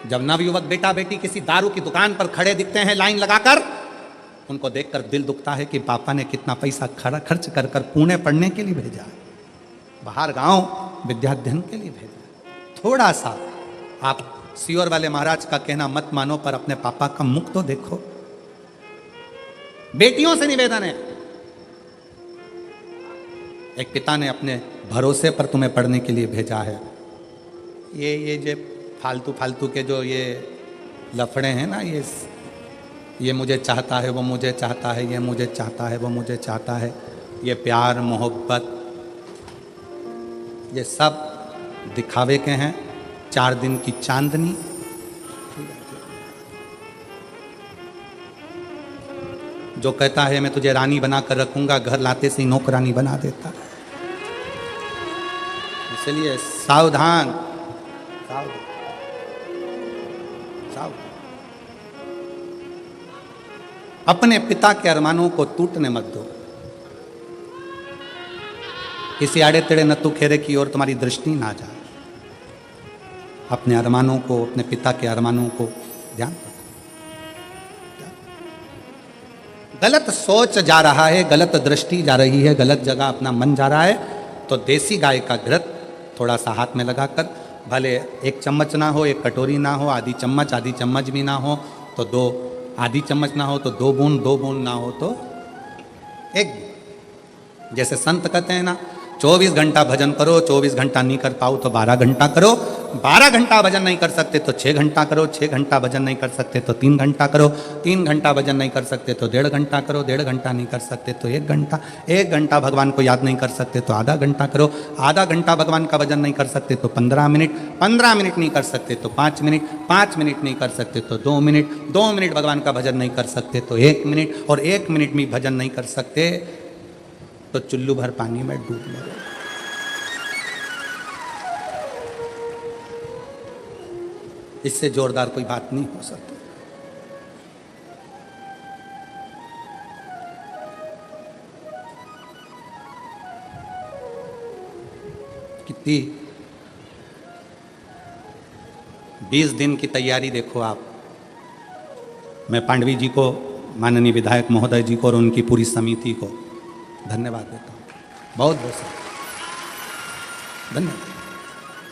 जब नवयुवक बेटा बेटी किसी दारू की दुकान पर खड़े दिखते हैं लाइन लगाकर, उनको देखकर दिल दुखता है कि पापा ने कितना पैसा खर्च कर कर पुणे पढ़ने के लिए भेजा, बाहर गांव विद्याध्ययन के लिए भेजा। थोड़ा सा आप सियोर वाले महाराज का कहना मत मानो, पर अपने पापा का मुख तो देखो। बेटियों से निवेदन है, एक पिता ने अपने भरोसे पर तुम्हें पढ़ने के लिए भेजा है। ये जो फालतू के जो ये लफड़े हैं ना, ये मुझे चाहता है, वो मुझे चाहता है, ये मुझे चाहता है, वो मुझे चाहता है, ये प्यार मोहब्बत, ये सब दिखावे के हैं, 4 दिन की चांदनी। जो कहता है मैं तुझे रानी बना कर रखूंगा, घर लाते से ही नौकरानी बना देता है। इसलिए सावधान, सावधान, सावधान। अपने पिता के अरमानों को टूटने मत दो। किसी आड़े तेड़े नत्थु खेरे की ओर तुम्हारी दृष्टि ना जाए। अपने अरमानों को, अपने पिता के अरमानों को ध्यान रखो। गलत सोच जा रहा है, गलत दृष्टि जा रही है, गलत जगह अपना मन जा रहा है, तो देसी गाय का घृत थोड़ा सा हाथ में लगाकर, भले 1 चम्मच ना हो, 1 कटोरी ना हो, आधी चम्मच भी ना हो तो 2, आधी चम्मच ना हो तो 2 बूंद ना हो तो 1। जैसे संत कहते हैं ना, 24 घंटा भजन करो, 24 घंटा नहीं कर पाओ तो 12 घंटा करो, 12 घंटा भजन नहीं कर सकते तो 6 घंटा करो, 6 घंटा भजन नहीं कर सकते तो 3 घंटा करो, 3 घंटा भजन नहीं कर सकते तो 1.5 घंटा करो, 1.5 घंटा नहीं कर सकते तो 1 घंटा, 1 घंटा भगवान को याद नहीं कर सकते तो आधा घंटा करो, आधा घंटा भगवान का भजन नहीं कर सकते तो 15 मिनट, 15 मिनट नहीं कर सकते तो 5 मिनट, 5 मिनट नहीं कर सकते तो 2 मिनट, 2 मिनट भगवान का भजन नहीं कर सकते तो 1 मिनट, और 1 मिनट भी भजन नहीं कर सकते तो चुल्लू भर पानी में डूब मरो। इससे जोरदार कोई बात नहीं हो सकती। कितनी 20 दिन की तैयारी देखो आप। मैं पांडवी जी को, माननीय विधायक महोदय जी को और उनकी पूरी समिति को धन्यवाद देता हूँ, बहुत बहुत धन्यवाद।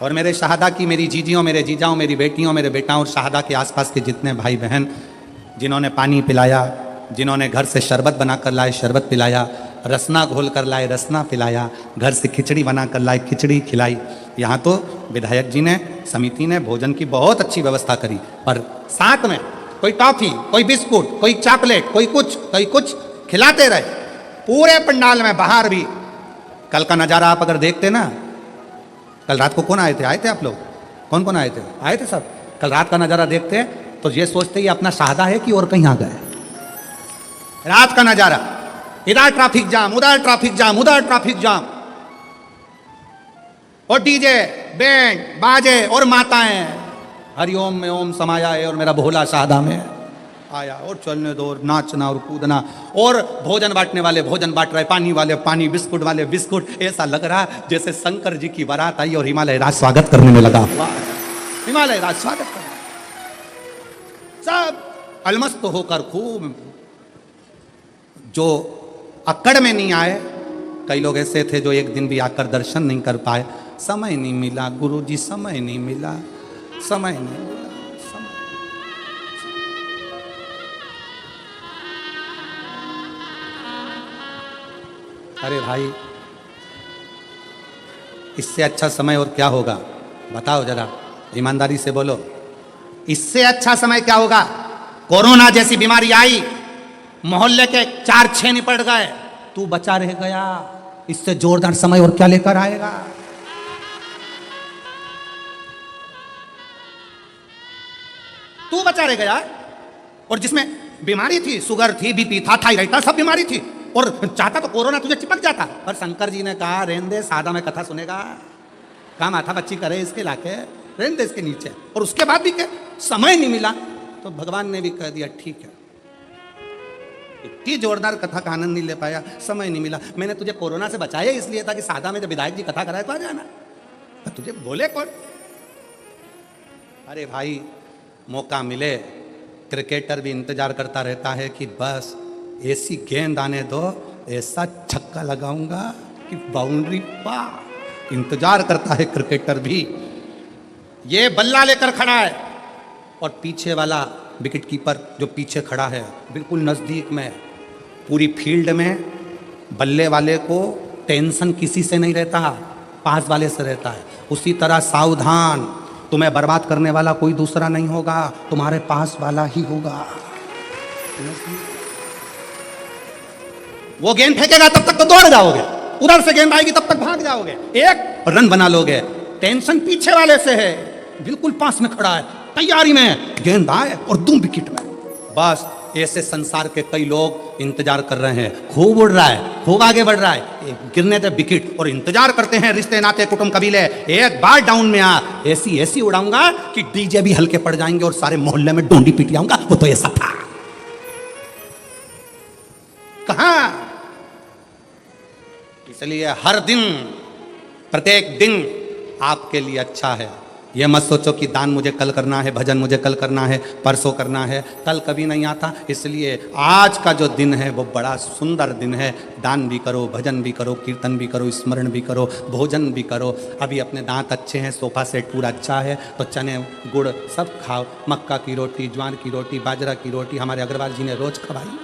और मेरे शहादा की, मेरी जीजियों, मेरे जीजाओं, मेरी बेटियों, मेरे बेटाओं और शहादा के आसपास के जितने भाई बहन जिन्होंने पानी पिलाया, जिन्होंने घर से शरबत बना कर लाए शरबत पिलाया, रसना घोल कर लाए रसना पिलाया, घर से खिचड़ी बना कर लाए खिचड़ी खिलाई। यहाँ तो विधायक जी ने, समिति ने भोजन की बहुत अच्छी व्यवस्था करी, पर साथ में कोई टॉफी, कोई बिस्कुट, कोई चॉकलेट, कोई कुछ खिलाते रहे पूरे पंडाल में, बाहर भी। कल का नज़ारा आप अगर देखते ना, कल रात को कौन आए थे आप लोग? कौन आए थे सब। कल रात का नज़ारा देखते तो ये सोचते ये अपना शाहदा है कि और कहीं आ गए। रात का नज़ारा, इधर ट्रैफिक जाम, उधर ट्रैफिक जाम, उधर ट्रैफिक जाम, और डीजे बैंड बाजे और माताएं हरिओम में ओम समाया है और मेरा भोला शाहदा में आया, और चलने दो, और नाचना और कूदना, और भोजन बांटने वाले भोजन बांट रहे, पानी वाले पानी, बिस्कुट वाले बिस्कुट। ऐसा लग रहा जैसे शंकर जी की बारात आई और हिमालय राज स्वागत करने में लगा। हिमालय राज स्वागत करने, सब अलमस्त होकर खूब। जो अक्कड़ में नहीं आए, कई लोग ऐसे थे जो एक दिन भी आकर दर्शन नहीं कर पाए। समय नहीं मिला गुरुजी, समय नहीं मिला, समय नहीं मिला, समय। अरे भाई, इससे अच्छा समय और क्या होगा? बताओ जरा, ईमानदारी से बोलो, इससे अच्छा समय क्या होगा? कोरोना जैसी बीमारी आई, मोहल्ले के 4-6 निपट गए, तू बचा रह गया। इससे जोरदार समय और क्या लेकर आएगा? तू बचा रह गया, और जिसमें बीमारी थी, शुगर थी, बीपी था, थायराइड था, सब बीमारी थी, और चाहता तो कोरोना तुझे चिपक जाता। पर शंकर जी ने कहा रहने दे, सादा में कथा सुनेगा, काम माथा बच्ची करे इसके लाके, रहने दे इसके नीचे। और उसके बाद भी क्या, समय नहीं मिला, तो भगवान ने भी कह दिया ठीक है। इतनी जोरदार कथा का आनंद नहीं ले पाया, समय नहीं मिला। मैंने तुझे कोरोना से बचाया इसलिए था कि सादा में जब विधायक जी कथा कराए तो आ जाना, तो तुझे बोले कौन? अरे भाई, मौका मिले, क्रिकेटर भी इंतजार करता रहता है कि बस ऐसी गेंद आने दो, ऐसा छक्का लगाऊंगा कि बाउंड्री पार। इंतजार करता है क्रिकेटर भी। ये बल्ला लेकर खड़ा है, और पीछे वाला विकेट कीपर जो पीछे खड़ा है बिल्कुल नज़दीक में, पूरी फील्ड में बल्ले वाले को टेंशन किसी से नहीं रहता, पास वाले से रहता है। उसी तरह सावधान, तुम्हें बर्बाद करने वाला कोई दूसरा नहीं होगा, तुम्हारे पास वाला ही होगा। वो गेंद फेंकेगा तब तक तो दौड़ जाओगे, उधर से गेंद आएगी तब तक भाग जाओगे, एक रन बना लोगे। टेंशन पीछे वाले से है, बिल्कुल पास में खड़ा है, तैयारी में, गेंद आए और दूं विकेट में। बस ऐसे संसार के कई लोग इंतजार कर रहे हैं। खूब उड़ रहा है, खूब आगे बढ़ रहा है, गिरने दे विकेट, और इंतजार करते हैं रिश्ते नाते कुटुंब कबीले, एक बार डाउन में आ, ऐसी उड़ाऊंगा कि डीजे भी हल्के पड़ जाएंगे और सारे मोहल्ले में डोंडी पीट आऊंगा। वो तो ऐसा था। कहां? इसलिए हर दिन, प्रत्येक दिन आपके लिए अच्छा है। ये मत सोचो कि दान मुझे कल करना है, भजन मुझे कल करना है, परसों करना है, कल कभी नहीं आता। इसलिए आज का जो दिन है वो बड़ा सुंदर दिन है। दान भी करो, भजन भी करो, कीर्तन भी करो, स्मरण भी करो, भोजन भी करो। अभी अपने दांत अच्छे हैं, सोफा सेट पूरा अच्छा है, तो चने गुड़ सब खाओ, मक्का की रोटी, ज्वार की रोटी, बाजरा की रोटी हमारे अग्रवाल जी ने रोज खवाई।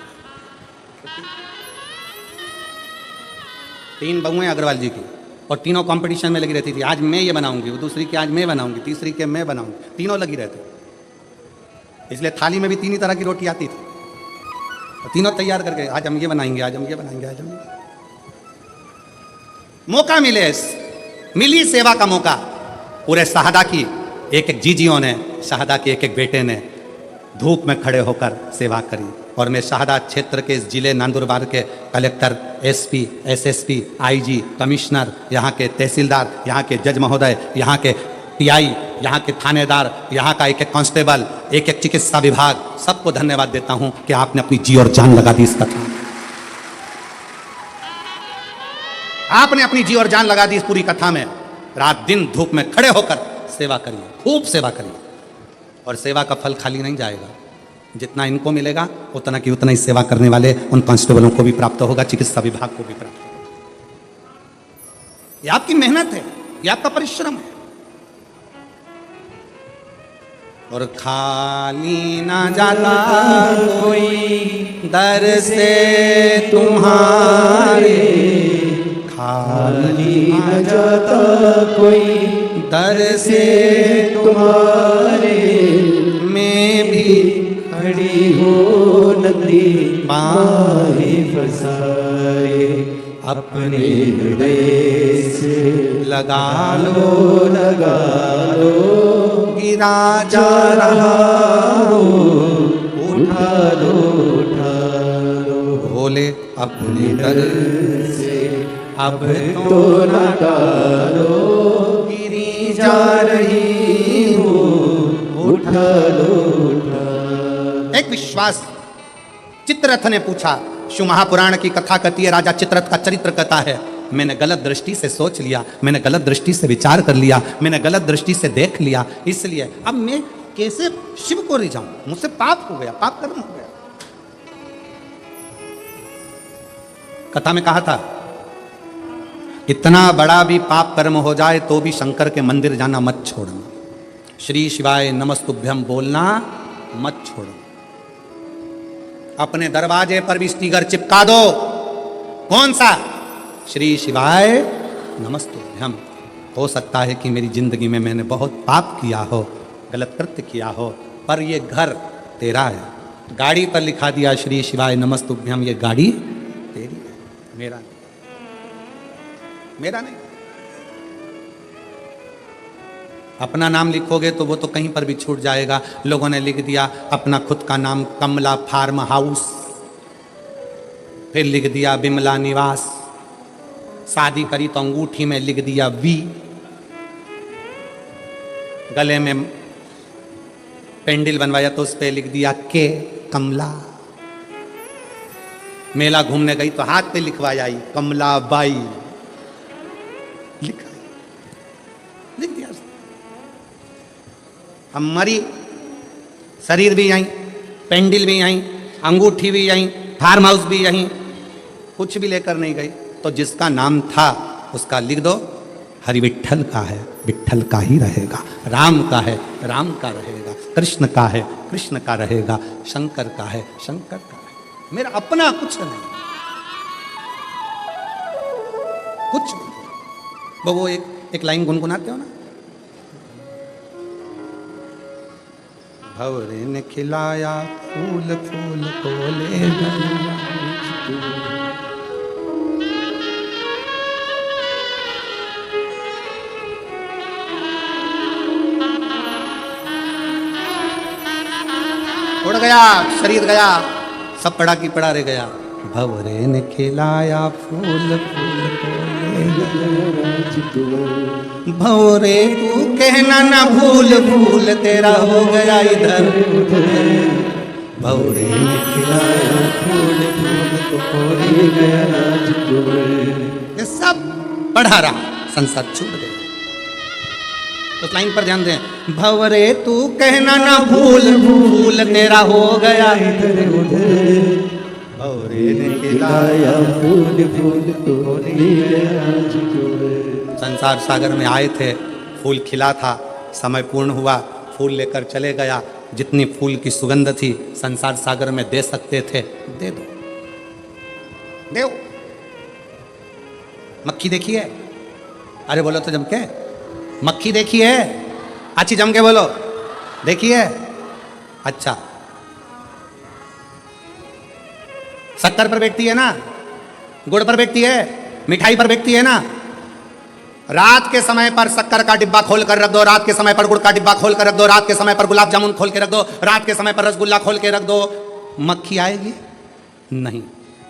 3 बहुएं अग्रवाल जी की, और तीनों कंपटीशन में लगी रहती थी। आज मैं ये बनाऊंगी, वो दूसरी की आज मैं बनाऊंगी, तीसरी के मैं बनाऊंगी, तीनों लगी रहते। इसलिए थाली में भी 3 ही तरह की रोटी आती थी, और तीनों तैयार करके आज हम ये बनाएंगे, आज हम ये बनाएंगे, आज हम ये। मौका मिली सेवा का मौका। पूरे शाहदा की एक जीजियों ने, शाहदा के एक बेटे ने धूप में खड़े होकर सेवा करी। और मैं शाहदा क्षेत्र के इस जिले नंदुरबार के collector, SP, SSP, IG, commissioner, यहाँ के तहसीलदार, यहाँ के जज महोदय, यहाँ के टीआई, यहाँ के थानेदार, यहाँ का एक कांस्टेबल, एक चिकित्सा विभाग, सबको धन्यवाद देता हूँ कि आपने अपनी जी और जान लगा दी इस कथा। आपने अपनी जी और जान लगा दी इस पूरी कथा में। रात दिन धूप में खड़े होकर सेवा करिए, खूब सेवा करिए, और सेवा का फल खाली नहीं जाएगा। जितना इनको मिलेगा उतना की उतना ही सेवा करने वाले उन कांस्टेबलों को भी प्राप्त होगा, चिकित्सा विभाग को भी प्राप्त होगा। ये आपकी मेहनत है, ये आपका परिश्रम है। और खाली ना जाता कोई दर से तुम्हारे, खाली न जाता कोई दर से तुम्हारे, मैं भी खड़ी हो नदी बाहें फसाए, अपने हृदय से लगा लो लगा लो, गिरा जा रहा हो उठा लो उठा लो, बोले अपने दर से अब तो न टालो, गिरी जा रही हो उठा लो उठा लो। एक विश्वास चित्ररथ ने पूछा, शिव महापुराण की कथा कहती है, राजा चित्ररथ का चरित्र कहता है, मैंने गलत दृष्टि से सोच लिया, मैंने गलत दृष्टि से विचार कर लिया, मैंने गलत दृष्टि से देख लिया, इसलिए अब मैं कैसे शिव को रिझाऊं, मुझसे पाप हो गया, पाप कर्म हो गया। कथा में कहा था, इतना बड़ा भी पाप कर्म हो जाए तो भी शंकर के मंदिर जाना मत छोड़ना, श्री शिवाय नमस्तुभ्यम बोलना मत छोड़ो, अपने दरवाजे पर भी स्टिकर चिपका दो, कौन सा, श्री शिवाय नमस्तुभ्यम। हो सकता है कि मेरी जिंदगी में मैंने बहुत पाप किया हो, गलत कृत्य किया हो, पर ये घर तेरा है, गाड़ी पर लिखा दिया श्री शिवाय नमस्तुभ्यम, ये गाड़ी तेरी है, मेरा नहीं, मेरा नहीं। अपना नाम लिखोगे तो वो तो कहीं पर भी छूट जाएगा। लोगों ने लिख दिया अपना खुद का नाम कमला फार्म हाउस, फिर लिख दिया बिमला निवास, शादी करी तो अंगूठी में लिख दिया वी, गले में पेंडिल बनवाया तो उस पर लिख दिया के कमला, मेला घूमने गई तो हाथ पे लिखवाई आई कमला बाई, लिख दिया। हम मरी, शरीर भी यहीं, पेंडिल भी यहीं, अंगूठी भी यहीं, फार्म हाउस भी यहीं, कुछ भी लेकर नहीं गई। तो जिसका नाम था उसका लिख दो, हरि विट्ठल का है, विट्ठल का ही रहेगा, राम का है, राम का रहेगा, कृष्ण का है, कृष्ण का रहेगा, शंकर का है, शंकर का है, मेरा अपना कुछ नहीं, कुछ नहीं। वो एक लाइन गुनगुनाते हो ना, भंवरे ने खिलाया फूल फूल को ले गया, उड़ गया, शरीर गया, सब पड़ा की पड़ा रह गया। भंवरे ने खिलाया फूल फूल को ले गया, भंवरे तू कहना ना भूल फूल तेरा हो गया इधर उधर, भंवरे ने खिलाया फूल फूल को ले गया। ये सब पढ़ा रहा, संसार छूट गया। उस लाइन पर ध्यान दें, भंवरे तू कहना ना भूल फूल तेरा हो गया इधर उधर, भंवरे ने खिलाया फूल फूल को ले गया। संसार सागर में आए थे, फूल खिला था, समय पूर्ण हुआ, फूल लेकर चले गया। जितनी फूल की सुगंध थी संसार सागर में दे सकते थे, दे दो, दे। मक्खी देखी है? अरे बोलो तो जम के, मक्खी देखी है? अच्छी जम के बोलो, देखी है? अच्छा, शक्कर पर बैठती है ना, गुड़ पर बैठती है, मिठाई पर बैठती है ना। रात के समय पर शक्कर का डिब्बा खोल कर रख दो, रात के समय पर गुड़ का डिब्बा खोल कर रख दो, रात के समय पर गुलाब जामुन खोल के रख दो, रात के समय पर रसगुल्ला खोल के रख दो, मक्खी आएगी नहीं।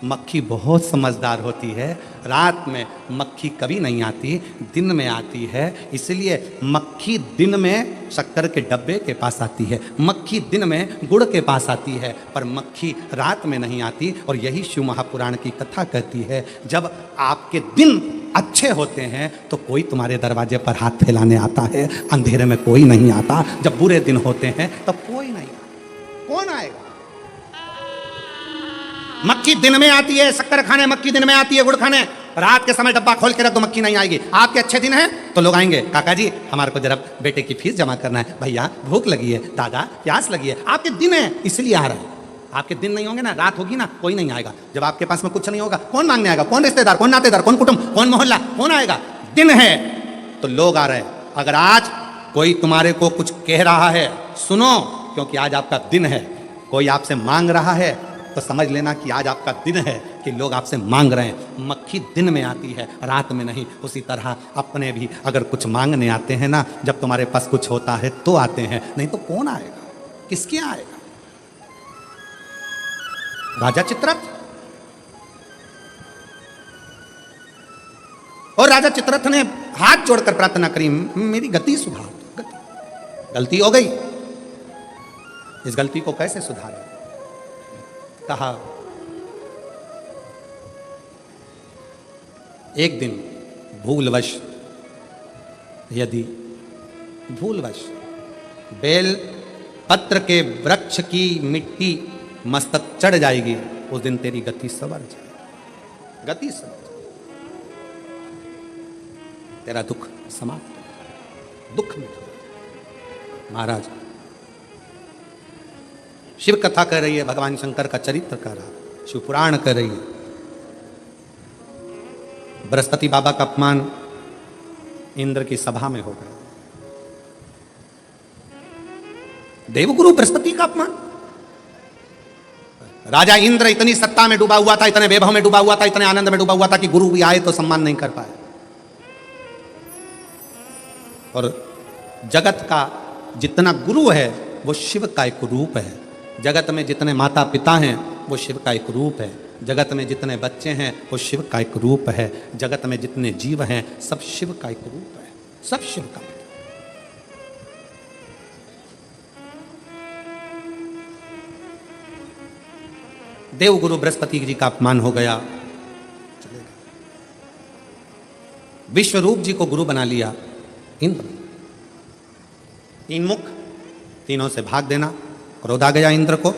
मक्खी बहुत समझदार होती है, रात में मक्खी कभी नहीं आती, दिन में आती है। इसलिए मक्खी दिन में शक्कर के डब्बे के पास आती है, मक्खी दिन में गुड़ के पास आती है, पर मक्खी रात में नहीं आती। और यही शिव महापुराण की कथा कहती है, जब आपके दिन अच्छे होते हैं तो कोई तुम्हारे दरवाजे पर हाथ फैलाने आता है, अंधेरे में कोई नहीं आता। जब बुरे दिन होते हैं तब कोई नहीं, कौन आएगा? मक्खी दिन में आती है शक्कर खाने, मक्खी दिन में आती है गुड़ खाने, रात के समय डब्बा खोल के रख दो, मक्खी नहीं आएगी। आपके अच्छे दिन हैं तो लोग आएंगे, काका जी हमारे को जरा बेटे की फीस जमा करना है, भैया भूख लगी है, दादा प्यास लगी है। आपके दिन है इसलिए आ रहा है। आपके दिन नहीं होंगे ना, रात होगी ना, कोई नहीं आएगा। जब आपके पास में कुछ नहीं होगा, कौन मांगने आएगा? कौन रिश्तेदार, कौन नातेदार, कौन कुटुंब, कौन मोहल्ला, कौन आएगा? दिन है तो लोग आ रहे हैं। अगर आज कोई तुम्हारे को कुछ कह रहा है, सुनो, क्योंकि आज आपका दिन है। कोई आपसे मांग रहा है तो समझ लेना कि आज आपका दिन है, कि लोग आपसे मांग रहे हैं। मक्खी दिन में आती है, रात में नहीं। उसी तरह अपने भी अगर कुछ मांगने आते हैं ना, जब तुम्हारे पास कुछ होता है तो आते हैं, नहीं तो कौन आएगा, किसके आएगा? राजा चित्ररथ, और राजा चित्ररथ ने हाथ जोड़कर प्रार्थना करी, मेरी गति सुधार, गलती हो गई, इस गलती को कैसे सुधारे? कहा एक दिन भूलवश, यदि भूलवश बेल पत्र के वृक्ष की मिट्टी मस्तक चढ़ जाएगी, उस दिन तेरी गति सवर जाएगी, गति सवर जाएगी, तेरा दुख समाप्त, दुख मिट। महाराज शिव कथा कर रही है, भगवान शंकर का चरित्र कर रहा, शिव पुराण कर रही है। बृहस्पति बाबा का अपमान इंद्र की सभा में हो गया। देवगुरु बृहस्पति का अपमान। राजा इंद्र इतनी सत्ता में डूबा हुआ था, इतने वैभव में डूबा हुआ था, इतने आनंद में डूबा हुआ था कि गुरु भी आए तो सम्मान नहीं कर पाए। और जगत का जितना गुरु है वो शिव का एक रूप है। जगत में जितने माता पिता हैं वो शिव का एक रूप है। जगत में जितने बच्चे हैं वो शिव का एक रूप है। जगत में जितने जीव हैं सब शिव का एक रूप है, सब शिव का। देवगुरु बृहस्पति जी का अपमान हो गया, चलेगा। विश्वरूप जी को गुरु बना लिया इंद्र। तीन मुख, तीनों से भाग देना। क्रोध आ गया इंद्र को,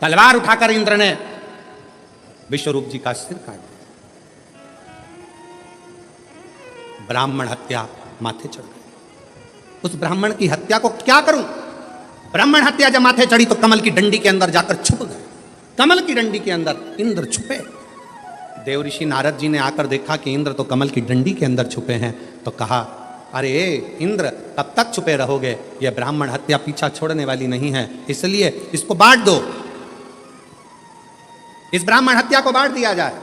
तलवार उठाकर इंद्र ने विश्वरूप जी का सिर काट दिया। ब्राह्मण हत्या माथे चढ़ गई। उस ब्राह्मण की हत्या को क्या करूं? ब्राह्मण हत्या जब माथे चढ़ी तो कमल की डंडी के अंदर जाकर छुप गए। कमल की डंडी के अंदर इंद्र छुपे। देव ऋषि नारद जी ने आकर देखा कि इंद्र तो कमल की डंडी के अंदर छुपे हैं, तो कहा, अरे इंद्र कब तक छुपे रहोगे? यह ब्राह्मण हत्या पीछा छोड़ने वाली नहीं है, इसलिए इसको बांट दो, इस ब्राह्मण हत्या को बांट दिया जाए।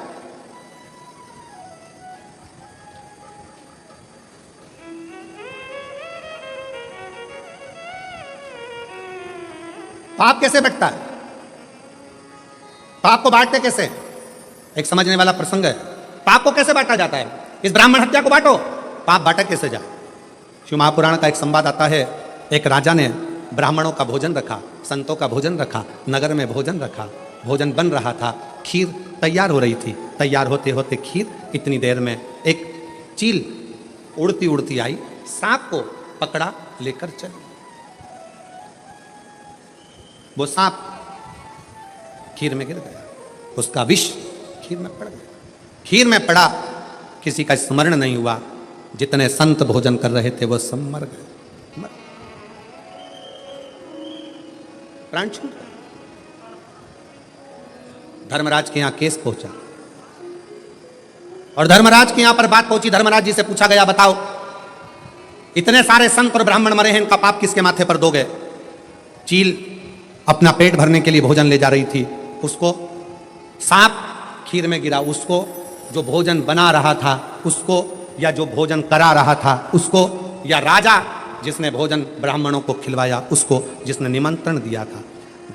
पाप कैसे बंटता है? पाप को बांटते कैसे? एक समझने वाला प्रसंग है। पाप को कैसे बांटा जाता है? इस ब्राह्मण हत्या को बांटो, पाप बांटा कैसे जाए? शिव महापुराण का एक संवाद आता है। एक राजा ने ब्राह्मणों का भोजन रखा, संतों का भोजन रखा, नगर में भोजन रखा, भोजन बन रहा था, खीर तैयार हो रही थी। तैयार होते होते खीर, इतनी देर में एक चील उड़ती उड़ती आई, सांप को पकड़ा, लेकर चली। वो सांप खीर में गिर गया, उसका विष खीर में पड़ गया। खीर में पड़ा, किसी का स्मरण नहीं हुआ। जितने संत भोजन कर रहे थे वो सब मर गए, प्राण छूट गए। धर्मराज के यहां केस पहुंचा और धर्मराज के यहां पर बात पहुंची। धर्मराज जी से पूछा गया, बताओ इतने सारे संत और ब्राह्मण मरे हैं, इनका पाप किसके माथे पर दोगे? चील अपना पेट भरने के लिए भोजन ले जा रही थी, उसको सांप खीर में गिरा, उसको जो भोजन बना रहा था उसको, या जो भोजन करा रहा था उसको, या राजा जिसने भोजन ब्राह्मणों को खिलवाया उसको, जिसने निमंत्रण दिया था।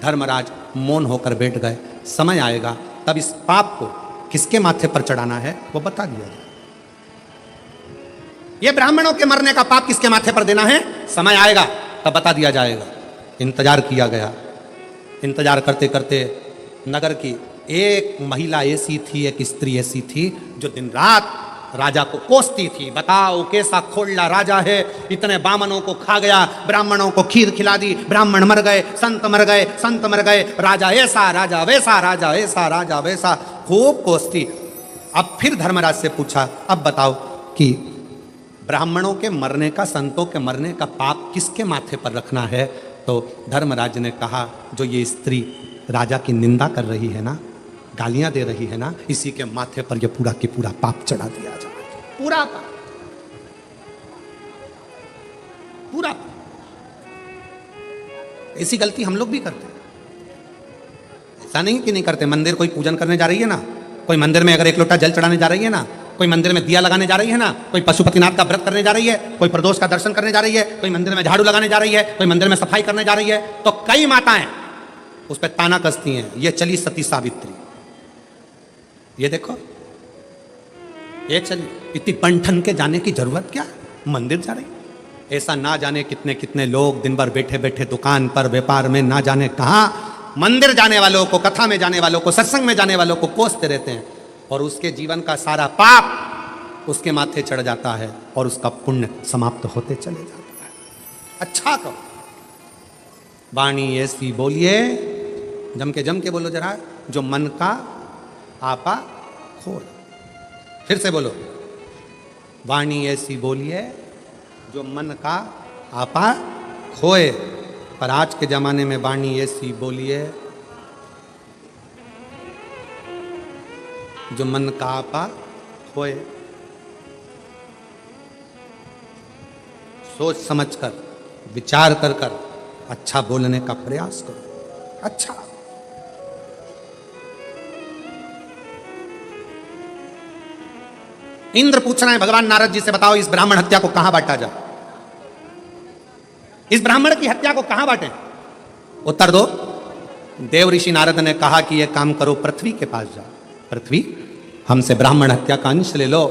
धर्मराज मौन होकर बैठ गए। समय आएगा तब इस पाप को किसके माथे पर चढ़ाना है वो बता दिया जाए। ये ब्राह्मणों के मरने का पाप किसके माथे पर देना है, समय आएगा तब बता दिया जाएगा। इंतजार किया गया। इंतजार करते करते नगर की एक महिला ऐसी थी, एक स्त्री ऐसी थी जो दिन रात राजा को कोसती थी। बताओ कैसा खोलना राजा है, इतने बामनों को खा गया, ब्राह्मणों को खीर खिला दी, ब्राह्मण मर गए, संत मर गए, संत मर गए, राजा ऐसा, राजा वैसा, राजा ऐसा, राजा वैसा, खूब कोसती। अब फिर धर्मराज से पूछा, अब बताओ कि ब्राह्मणों के मरने का, संतों के मरने का पाप किसके माथे पर रखना है? तो धर्मराज ने कहा, जो ये स्त्री राजा की निंदा कर रही है ना, गालियां दे रही है ना, इसी के माथे पर ये पूरा की पूरा पाप चढ़ा दिया जाए। पूरा पाप, पूरा पाप। ऐसी गलती हम लोग भी करते हैं, ऐसा नहीं कि नहीं करते। मंदिर कोई पूजन करने जा रही है ना, कोई मंदिर में अगर एक लोटा जल चढ़ाने जा रही है ना, कोई मंदिर में दिया लगाने जा रही है ना, कोई पशुपतिनाथ का व्रत करने जा रही है, कोई प्रदोष का दर्शन करने जा रही है, कोई मंदिर में झाड़ू लगाने जा रही है, कोई मंदिर में सफाई करने जा रही है, तो कई माताएं उस पर ताना कसती हैं, ये चली सती सावित्री, ये देखो ये चली, इतनी बंठन के जाने की जरूरत क्या, मंदिर जा रही। ऐसा ना जाने कितने कितने लोग दिन भर बैठे बैठे दुकान पर व्यापार में ना जाने कहां मंदिर जाने वालों को, कथा में जाने वालों को, सत्संग में जाने वालों को कोसते रहते हैं, और उसके जीवन का सारा पाप उसके माथे चढ़ जाता है और उसका पुण्य समाप्त होते चले जाता है। अच्छा कहो, वाणी ऐसी बोलिए, जम के बोलो जरा, जो मन का आपा खोल। फिर से बोलो, वाणी ऐसी बोलिए जो मन का आपा खोए। पर आज के जमाने में वाणी ऐसी बोलिए जो मन का आपा खोए। सोच समझकर, विचार कर कर अच्छा बोलने का प्रयास करो। अच्छा, इंद्र पूछ रहे हैं भगवान नारद जी से, बताओ इस ब्राह्मण हत्या को कहां बांटा जाए, इस ब्राह्मण की हत्या को कहां बांटें? उत्तर दो। देव ऋषि नारद ने कहा कि यह काम करो, पृथ्वी के पास जाओ। पृथ्वी, हमसे ब्राह्मण हत्या का अंश ले लो।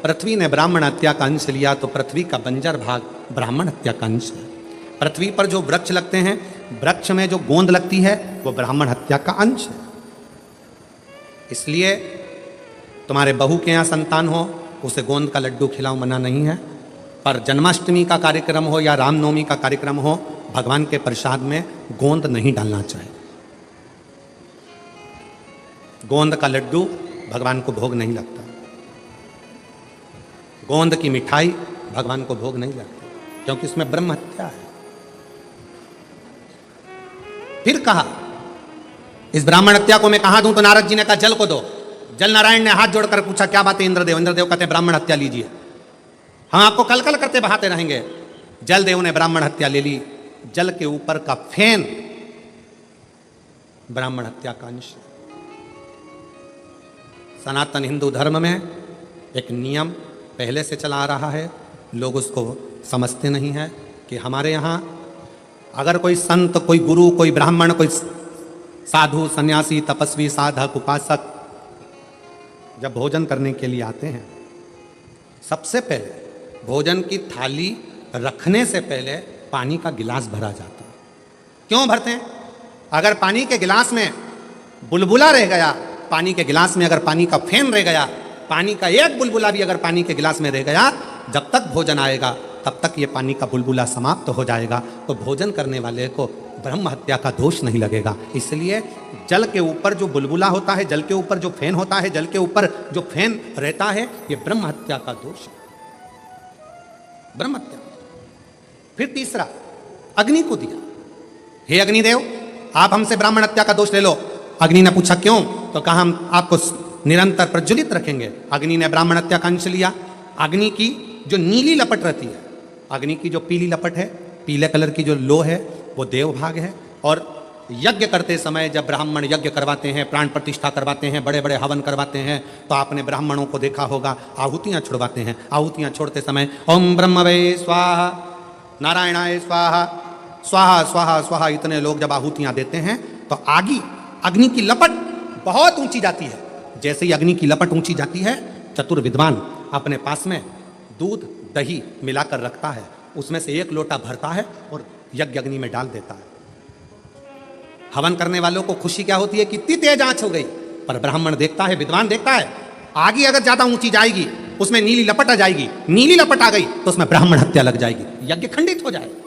पृथ्वी ने ब्राह्मण हत्या का अंश लिया तो पृथ्वी का बंजर भाग ब्राह्मण हत्या का अंश है। पृथ्वी पर जो वृक्ष लगते हैं, वृक्ष में जो गोंद लगती है, वो ब्राह्मण हत्या का अंश है। इसलिए तुम्हारे बहू के यहाँ संतान हो, उसे गोंद का लड्डू खिलाओ, मना नहीं है। पर जन्माष्टमी का कार्यक्रम हो या रामनवमी का कार्यक्रम हो, भगवान के प्रसाद में गोंद नहीं डालना चाहिए। गोंद का लड्डू भगवान को भोग नहीं लगता, गोंद की मिठाई भगवान को भोग नहीं लगती, क्योंकि इसमें ब्रह्म हत्या है। फिर कहा, इस ब्राह्मण हत्या को मैं कहां दूं? तो नारद जी ने कहा, जल को दो। जल नारायण ने हाथ जोड़कर पूछा, क्या बात है इंद्रदेव? इंद्रदेव कहते हैं, ब्राह्मण हत्या लीजिए, हम आपको कल कल करते बहाते रहेंगे। जलदेव ने ब्राह्मण हत्या ले ली। जल के ऊपर का फेन ब्राह्मण हत्या का अंश। सनातन हिंदू धर्म में एक नियम पहले से चला आ रहा है, लोग उसको समझते नहीं है कि हमारे यहाँ अगर कोई संत, कोई गुरु, कोई ब्राह्मण, कोई साधु, सन्यासी, तपस्वी, साधक, उपासक जब भोजन करने के लिए आते हैं, सबसे पहले भोजन की थाली रखने से पहले पानी का गिलास भरा जाता है। क्यों भरते हैं? अगर पानी के गिलास में बुलबुला रह गया, पानी के गिलास में अगर पानी का फेन रह गया, पानी का एक बुलबुला भी अगर पानी के गिलास में रह गया, जब तक भोजन आएगा तब तक ये पानी का बुलबुला समाप्त हो जाएगा, तो भोजन करने वाले को ब्रह्म हत्या का दोष नहीं लगेगा। इसलिए जल के ऊपर जो बुलबुला होता है, जल के ऊपर जो फेन होता है, जल के ऊपर जो फेन रहता है, ये ब्रह्म हत्या का दोष है, ब्रह्म हत्या। फिर तीसरा, अग्नि को दिया, हे अग्निदेव, आप हमसे ब्राह्मण हत्या का दोष ले लो। अग्नि ने पूछा क्यों? तो कहा, हम आपको निरंतर प्रज्वलित रखेंगे। अग्नि ने ब्राह्मण हत्या का अंश लिया। अग्नि की जो नीली लपट रहती है, अग्नि की जो पीली लपट है, पीले कलर की जो लो है, वो देव भाग है। और यज्ञ करते समय जब ब्राह्मण यज्ञ करवाते हैं, प्राण प्रतिष्ठा करवाते हैं, बड़े बड़े हवन करवाते हैं, तो आपने ब्राह्मणों को देखा होगा, आहुतियां छोड़वाते हैं। आहुतियां छोड़ते समय ओम ब्रह्मवे स्वाहा, नारायणाय स्वाहा, स्वाहा स्वाहा स्वाहा, इतने लोग जब आहुतियां देते हैं तो अग्नि की लपट बहुत ऊंची जाती है। जैसे ही अग्नि की लपट ऊंची जाती है, चतुर विद्वान अपने पास में दूध दही मिलाकर रखता है, उसमें से एक लोटा भरता है और यज्ञ अग्नि में डाल देता है। हवन करने वालों को खुशी क्या होती है, कितनी तेज आंच हो गई। पर ब्राह्मण देखता है, विद्वान देखता है, आगे अगर ज्यादा ऊंची जाएगी, उसमें नीली लपट आ जाएगी, नीली लपट आ गई तो उसमें ब्राह्मण हत्या लग जाएगी, यज्ञ खंडित हो जाएगा।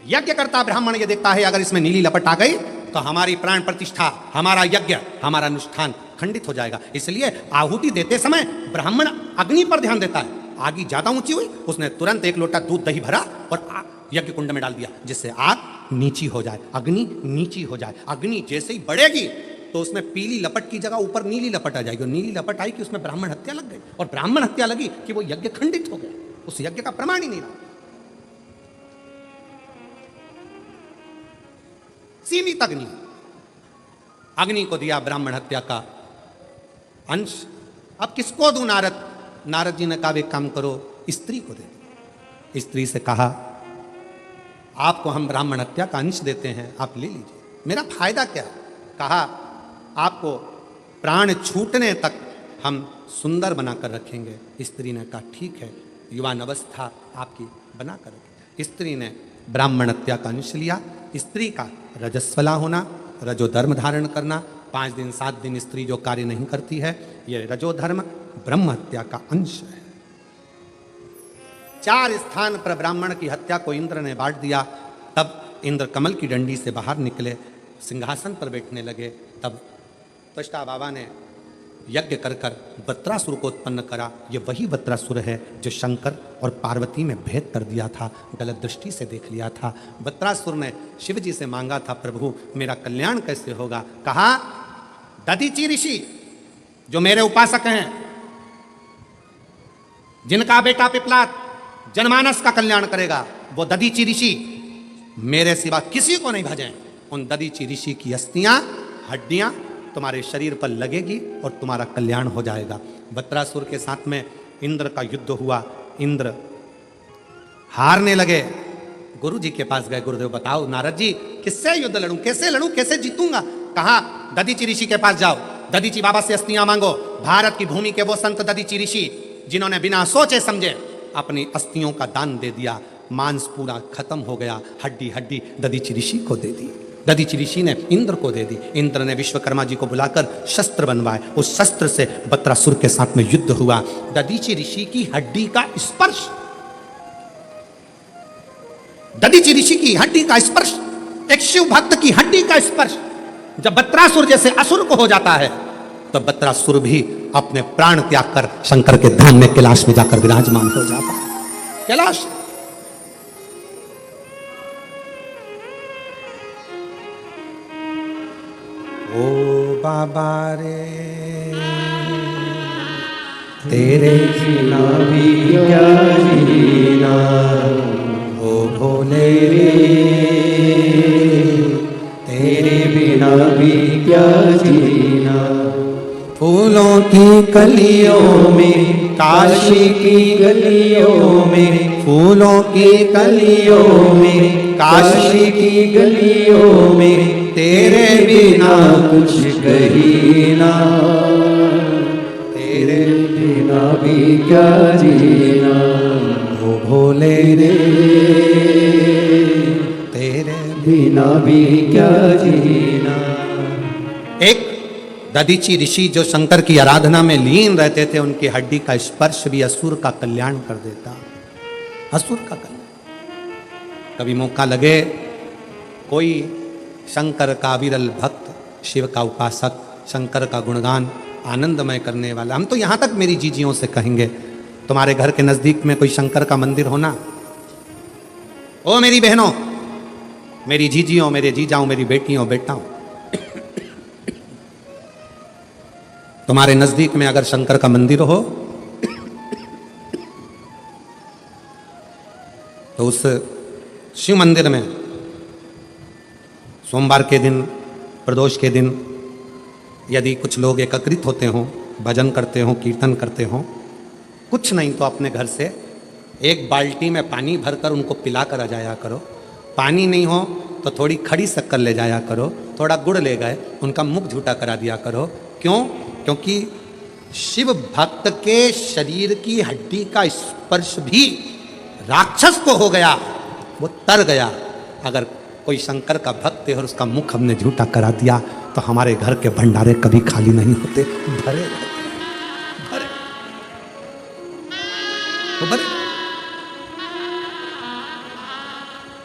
यज्ञ करता ब्राह्मण ये देखता है, अगर इसमें नीली लपट आ गई तो हमारी प्राण प्रतिष्ठा, हमारा यज्ञ, हमारा अनुष्ठान खंडित हो जाएगा। इसलिए आहुति देते समय ब्राह्मण अग्नि पर ध्यान देता है। आग ज्यादा ऊंची हुई, उसने तुरंत एक लोटा दूध दही भरा और यज्ञ कुंड में डाल दिया, जिससे आग नीची हो जाए, अग्नि नीची हो जाए। अग्नि जैसे ही बढ़ेगी तो उसमें पीली लपट की जगह ऊपर नीली लपट आ जाएगी, और नीली लपट आई कि उसमें ब्राह्मण हत्या लग गई, और ब्राह्मण हत्या लगी कि वो यज्ञ खंडित हो गया, उस यज्ञ का प्रमाण ही नहीं रहा। सीमित अग्नि, अग्नि को दिया ब्राह्मण हत्या का अंश। अब किसको दूं? नारद जी ने कहा एक काम करो, स्त्री को दे दो। स्त्री से कहा आपको हम ब्राह्मण हत्या का अंश देते हैं, आप ले लीजिए, मेरा फायदा क्या? कहा आपको प्राण छूटने तक हम सुंदर बनाकर रखेंगे। स्त्री ने कहा ठीक है, युवान अवस्था आपकी बनाकर रखें। स्त्री ने ब्राह्मण हत्या का अंश लिया। स्त्री का रजस्वला होना, रजोधर्म धारण करना, 5 दिन 7 दिन स्त्री जो कार्य नहीं करती है, यह रजोधर्म ब्रह्म हत्या का अंश है। 4 स्थान पर ब्राह्मण की हत्या को इंद्र ने बांट दिया। तब इंद्र कमल की डंडी से बाहर निकले, सिंहासन पर बैठने लगे। तब त्वष्टा बाबा ने यज्ञ कर कर वत्रासुर को उत्पन्न करा। ये वही वत्रासुर है जो शंकर और पार्वती में भेद कर दिया था, गलत दृष्टि से देख लिया था। वत्रासुर ने शिव जी से मांगा था, प्रभु मेरा कल्याण कैसे होगा? कहा दधीचि ऋषि जो मेरे उपासक हैं, जिनका बेटा पिपलाद जनमानस का कल्याण करेगा, वो दधीचि ऋषि मेरे सिवा किसी को नहीं भजें। उन दधीचि ऋषि की अस्थियां, हड्डियां तुम्हारे शरीर पर लगेगी और तुम्हारा कल्याण हो जाएगा। वत्रासुर के साथ में इंद्र का युद्ध हुआ। इंद्र हारने लगे। गुरु जी के पास गए, गुरुदेव बताओ नारद जी किससे युद्ध लड़ूं, कैसे जीतूंगा? कहा दधीचि ऋषि के पास जाओ, दधीचि बाबा से अस्थियां मांगो। भारत की भूमि के वो संत दधीचि ऋषि जिन्होंने बिना सोचे समझे अपनी अस्थियों का दान दे दिया, मांस पूरा खत्म हो गया, हड्डी हड्डी दधीचि ऋषि को दे दी। दधीचि ऋषि ने इंद्र को दे दी। इंद्र ने विश्वकर्मा जी को बुलाकर शस्त्र बनवाए, उस शस्त्र से वत्रासुर के साथ में युद्ध हुआ। दधीचि ऋषि की हड्डी का स्पर्श, दधीचि ऋषि की हड्डी का स्पर्श, एक शिव भक्त की हड्डी का स्पर्श जब वत्रासुर जैसे असुर को हो जाता है, तो वत्रासुर भी अपने प्राण त्याग कर शंकर के धाम में कैलाश में जाकर विराजमान हो जाता है। कैलाश ओ बाबा रे तेरे बिना भी क्या जीना, ओ भोले रे तेरे बिना भी क्या जीना। फूलों की कलियों में, काशी की गलियों में, फूलों की कलियों में, काशी की गलियों में, तेरे बिना कुछ कही ना, तेरे बिना भी क्या जीना। ओ भोले रे तेरे बिना भी क्या जीना। एक दधीचि ऋषि जो शंकर की आराधना में लीन रहते थे, उनकी हड्डी का स्पर्श भी असुर का कल्याण कर देता, असुर का कल्याण। कभी मौका लगे कोई शंकर का विरल भक्त, शिव का उपासक, शंकर का गुणगान आनंदमय करने वाला, हम तो यहाँ तक मेरी जीजियों से कहेंगे, तुम्हारे घर के नजदीक में कोई शंकर का मंदिर होना, ओ मेरी बहनों, मेरी जीजियों, मेरे जीजाओं, मेरी बेटियों, बेटाओं, तुम्हारे नजदीक में अगर शंकर का मंदिर हो तो उस शिव मंदिर में सोमवार के दिन, प्रदोष के दिन यदि कुछ लोग एकत्रित होते हों, भजन करते हों, कीर्तन करते हों, कुछ नहीं तो अपने घर से एक बाल्टी में पानी भरकर उनको पिला कर आ जाया करो। पानी नहीं हो तो थोड़ी खड़ी शक्कर ले जाया करो, थोड़ा गुड़ ले गए, उनका मुख झूठा करा दिया करो। क्यों? क्योंकि शिव भक्त के शरीर की हड्डी का स्पर्श भी राक्षस को हो गया, वो तर गया। अगर कोई शंकर का भक्त है और उसका मुख हमने झूठा करा दिया तो हमारे घर के भंडारे कभी खाली नहीं होते, भरे भरे तो भरे।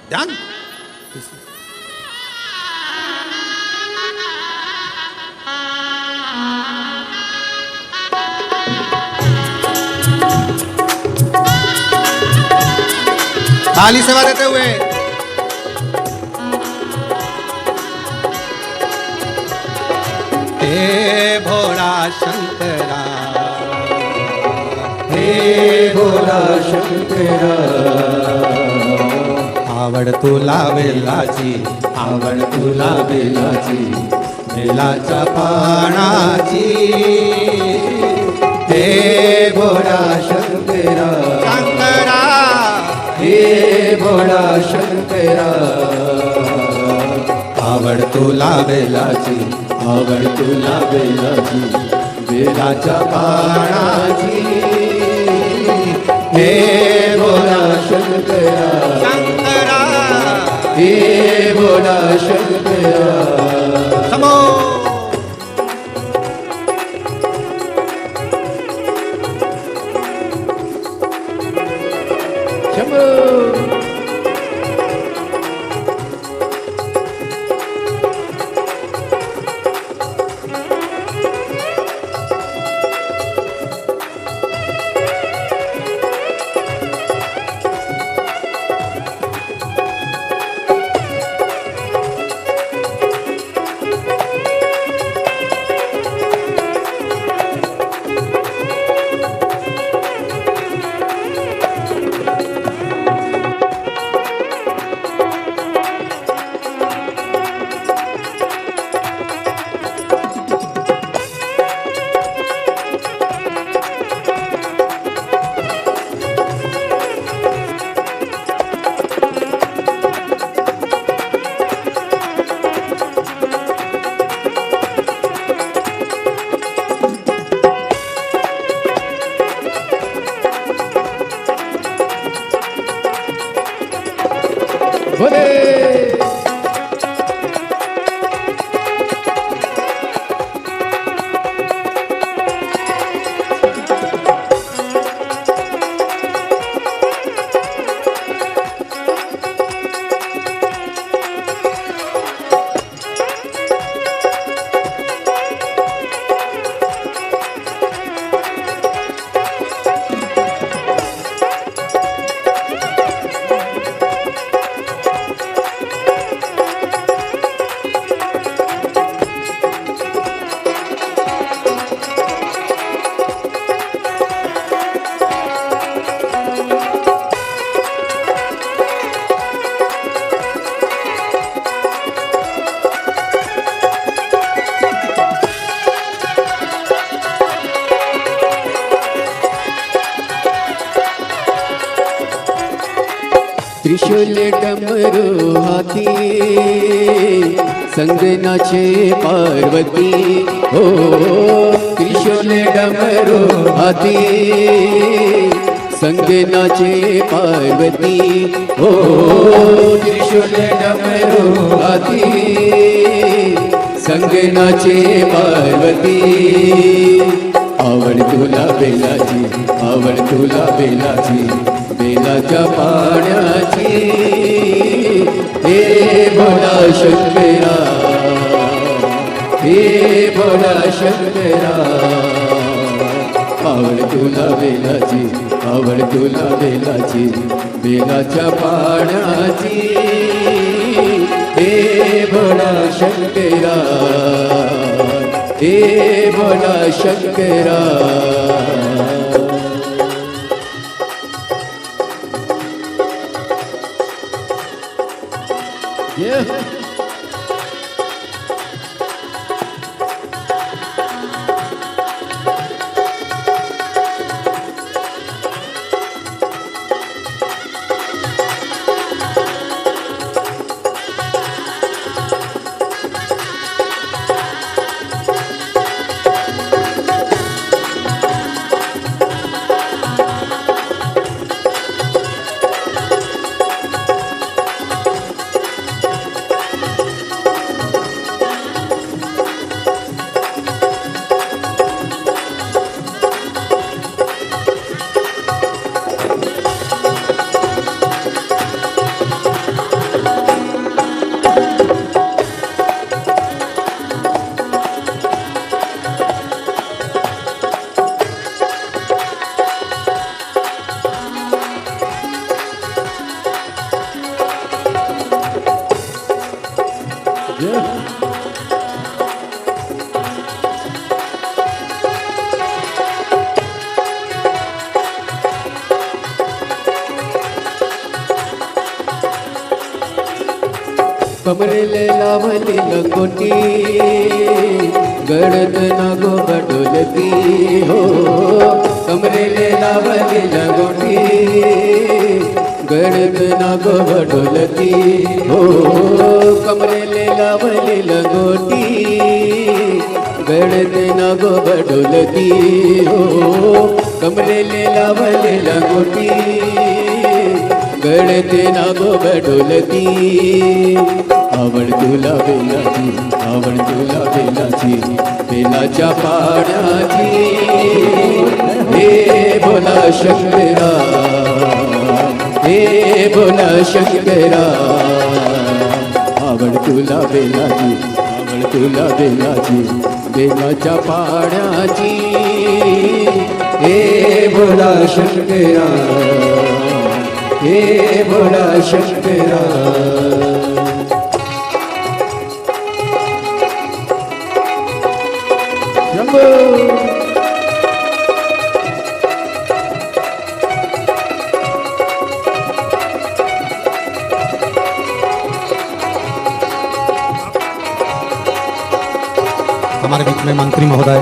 ध्यान ताली सेवा देते हुए हे भोला शंकरा, हे भोला शंकरा, आवड तुला वेलाची, आवड तुला बेलाची, बेलाच्या पानाची. हे भोला शंकरा, शंकरा हे भोला शंकरा, आवड तुला बेलाची, आवड तुला बेलाची, बेलाच्या पानाची. हे भोला शंकरा, शंकरा हे भोला शंकरा. समो शंभो. बोले त्रिशूल डमरू हाती, संग नाचे पार्वती. हो त्रिशूल डमरू हाती, संग नाचे पार्वती. हो त्रिशूल डमरू हाती, संग नाचे पार्वती. आवड तुला बेलाची, आवड तुला बेलाची, बेलाच्या पाण्याची. हे भोला शंकरा, हे भोला शंकरा, आवड तुला बेलाची, आवड तुला बेलाची, बेलाच्या पाण्याची. हे भोला शंकरा, हे भोला शंकरा. कमरेले लावली लंगोटी गळत नागो बडोलती हो कमरेले लावली लंगोटी गळत नागो बडोलती हो कमरेले लावली लंगोटी गळत नागो बडोलती हो कमरेले लावली लंगोटी गळते नागो बडोलती आवड तुला बेलाची बेलाच्या पाण्याची हे बोला शंकरा हे बोला शंकरा आवड तुला बेलाची बेलाच्या पाण्याची हे बोला शंकरा हे बोला शंकरा हमारे बीच में मंत्री महोदय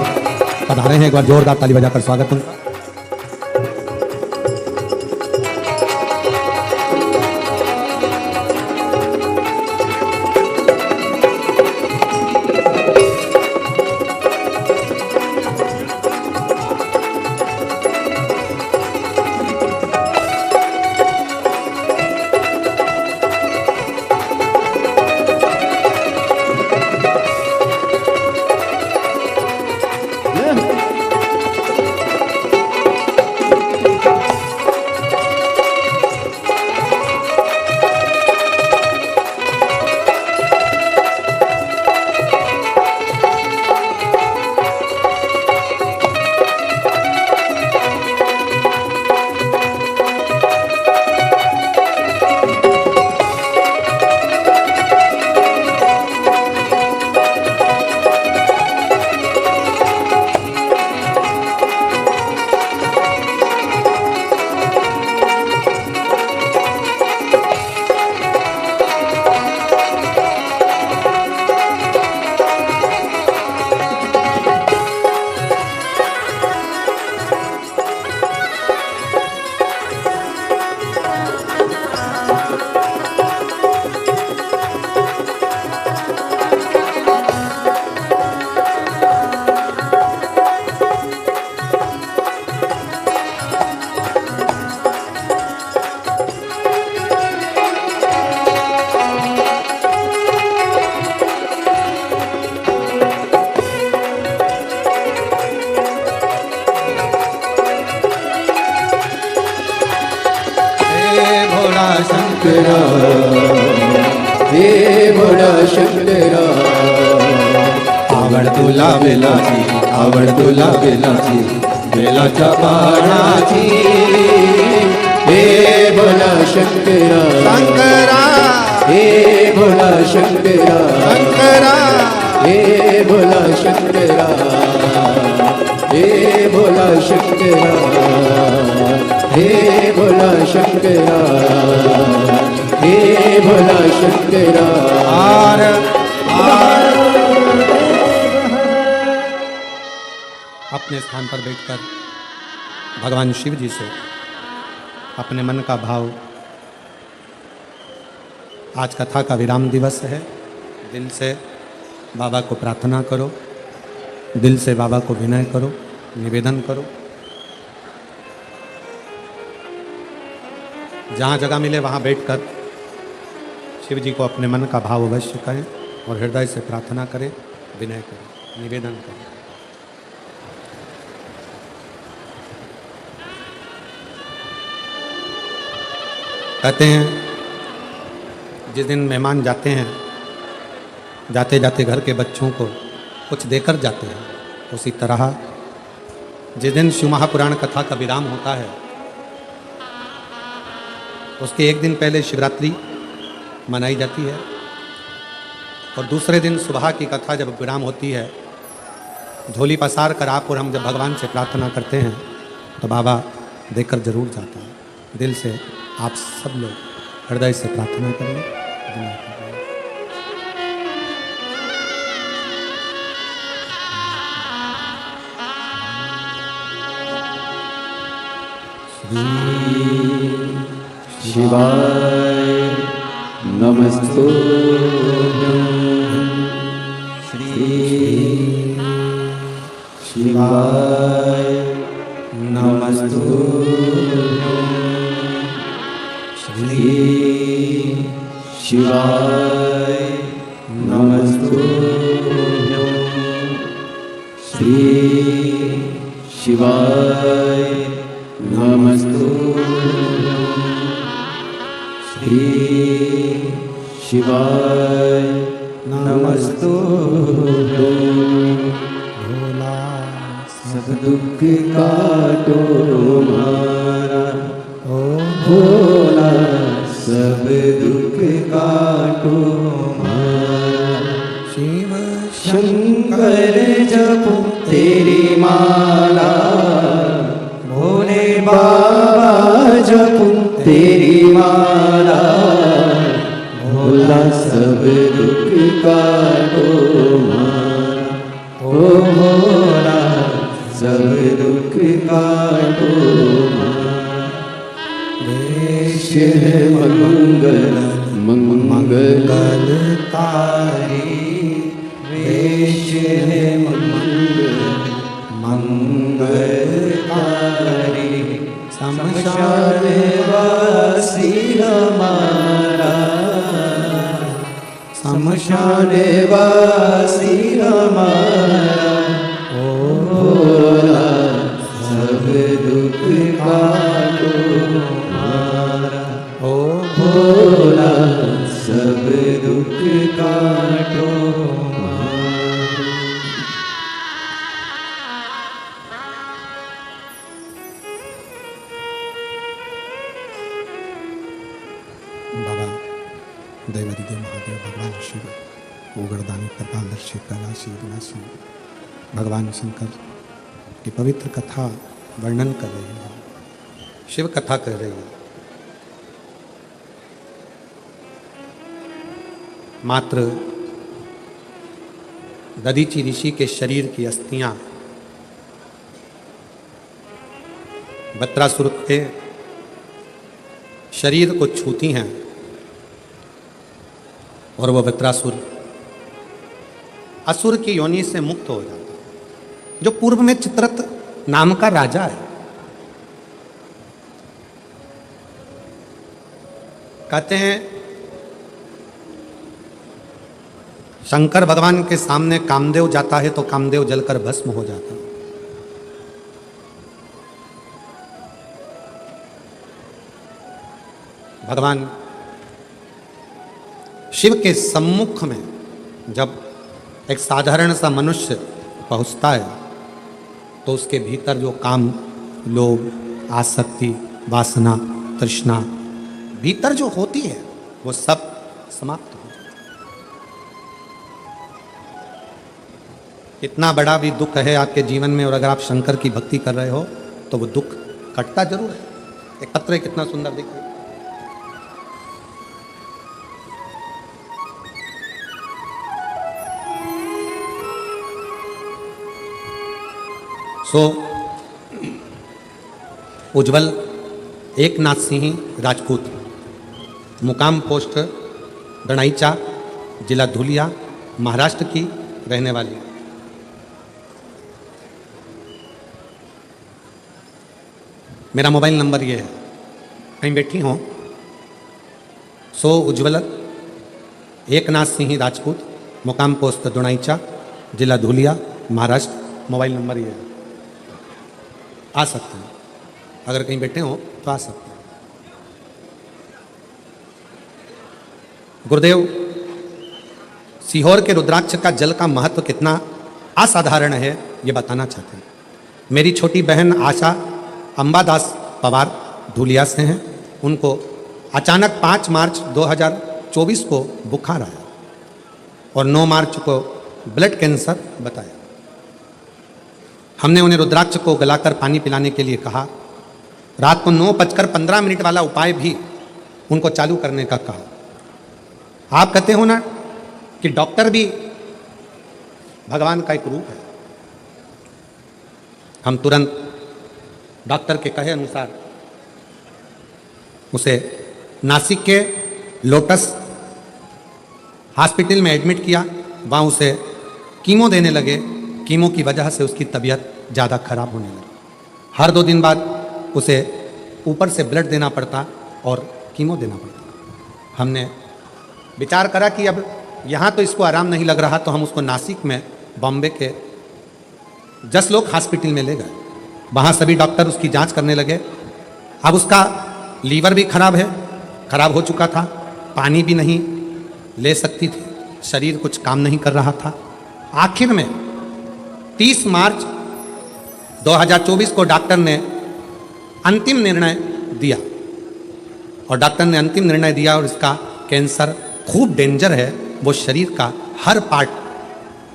पधारे हैं, एक बार जोरदार ताली बजाकर स्वागत उनका। शंकरा हे भोळा शंकरा आवड तुला बेलाची बेलाच्या पाण्याची हे भोळा शंकरा शंकरा हे भोळा शंकरा शंकरा हे भोळा शंकरा हे भोळा शंकरा हे भोला शंकरा हे भोला शंकरा अपने स्थान पर बैठकर भगवान शिव जी से अपने मन का भाव, आज कथा का विराम दिवस है, दिल से बाबा को प्रार्थना करो, दिल से बाबा को विनय करो, निवेदन करो। जहाँ जगह मिले वहाँ बैठकर शिव जी को अपने मन का भाव अवश्य कहें और हृदय से प्रार्थना करें, विनय करें, निवेदन करें। कहते हैं जिस दिन मेहमान जाते हैं, जाते जाते घर के बच्चों को कुछ देकर जाते हैं, उसी तरह जिस दिन शिव महापुराण कथा का विराम होता है उसके एक दिन पहले शिवरात्रि मनाई जाती है। और दूसरे दिन सुबह की कथा जब विराम होती है, झोली पसार कर आप और हम जब भगवान से प्रार्थना करते हैं तो बाबा देकर जरूर जाता है। दिल से आप सब लोग हृदय से प्रार्थना करें। शिवाय नमस्तुभ्यं श्री शिवाय नमस्तुभ्यं श्री शिवाय नमस्तुभ्यं श्री शिवाय नमस्तुभ्यं श्री शिवाय नमस्तुभ्यं भोला सब दुख काटो मारा, ओ भोला सब दुख काटो मारा। शिव शंकर जपो तेरी माला, भोले बाबा जपो तेरी माला, भोला सब दुख काटो मारा, ओ भोला सब दुख काटो मारा। वेश है मंगल मंगलकारी, वेश है मंगलकारी, शमशान वासी हमारा, शमशान वासी हमारा, ओ भोला सब दुख काटो मारा, ओ भोला सब दुख काटो मारा। बाबा दैवदिदेव महादेव भगवान शिव उगरदानी कृपादर्शी कैलाशी विनाशी भगवान शंकर की पवित्र कथा वर्णन कर रही है, शिव कथा कर रही है। मात्र दधीचि ऋषि के शरीर की अस्थियां बत्रासुर के शरीर को छूती हैं और वह वत्रासुर असुर की योनि से मुक्त हो जाता है, जो पूर्व में चित्रत नाम का राजा है। कहते हैं शंकर भगवान के सामने कामदेव जाता है तो कामदेव जलकर भस्म हो जाता है। भगवान शिव के सम्मुख में जब एक साधारण सा मनुष्य पहुंचता है तो उसके भीतर जो काम, लोभ, आसक्ति, वासना, तृष्णा भीतर जो होती है वो सब समाप्त हो जाती है। इतना बड़ा भी दुख है आपके जीवन में और अगर आप शंकर की भक्ति कर रहे हो तो वो दुख कटता जरूर है। एक पत्र कितना सुंदर दिख रहा है। सो उज्जवल एकनाथ सिंह राजपूत, मुकाम पोस्ट दणाईचा, जिला धुलिया, महाराष्ट्र की रहने वाली। मेरा मोबाइल नंबर ये है, कहीं बैठी हो। सो उज्जवल एकनाथ सिंह राजपूत, मुकाम पोस्ट दणाईचा, जिला धुलिया, महाराष्ट्र। मोबाइल नंबर ये है, आ सकते हैं। अगर कहीं बैठे हो तो आ सकते हैं। गुरुदेव सीहोर के रुद्राक्ष का जल का महत्व कितना असाधारण है ये बताना चाहते हैं। मेरी छोटी बहन आशा अंबादास पवार धुलिया से हैं। उनको अचानक 5 मार्च 2024 को बुखार आया और 9 मार्च को ब्लड कैंसर बताया। हमने उन्हें रुद्राक्ष को गलाकर पानी पिलाने के लिए कहा। रात को 9:15 वाला उपाय भी उनको चालू करने का कहा। आप कहते हो ना कि डॉक्टर भी भगवान का एक रूप है। हम तुरंत डॉक्टर के कहे अनुसार उसे नासिक के लोटस हॉस्पिटल में एडमिट किया। वहाँ उसे कीमो देने लगे। कीमो की वजह से उसकी तबीयत ज़्यादा खराब होने लगी। हर 2 दिन बाद उसे ऊपर से ब्लड देना पड़ता और कीमो देना पड़ता। हमने विचार करा कि अब यहाँ तो इसको आराम नहीं लग रहा, तो हम उसको नासिक में बॉम्बे के जसलोक हॉस्पिटल में ले गए। वहाँ सभी डॉक्टर उसकी जांच करने लगे। अब उसका लीवर भी खराब है, खराब हो चुका था, पानी भी नहीं ले सकती थी, शरीर कुछ काम नहीं कर रहा था। आखिर में 30 मार्च 2024 को डॉक्टर ने अंतिम निर्णय दिया, और डॉक्टर ने अंतिम निर्णय दिया और इसका कैंसर खूब डेंजर है। वो शरीर का हर पार्ट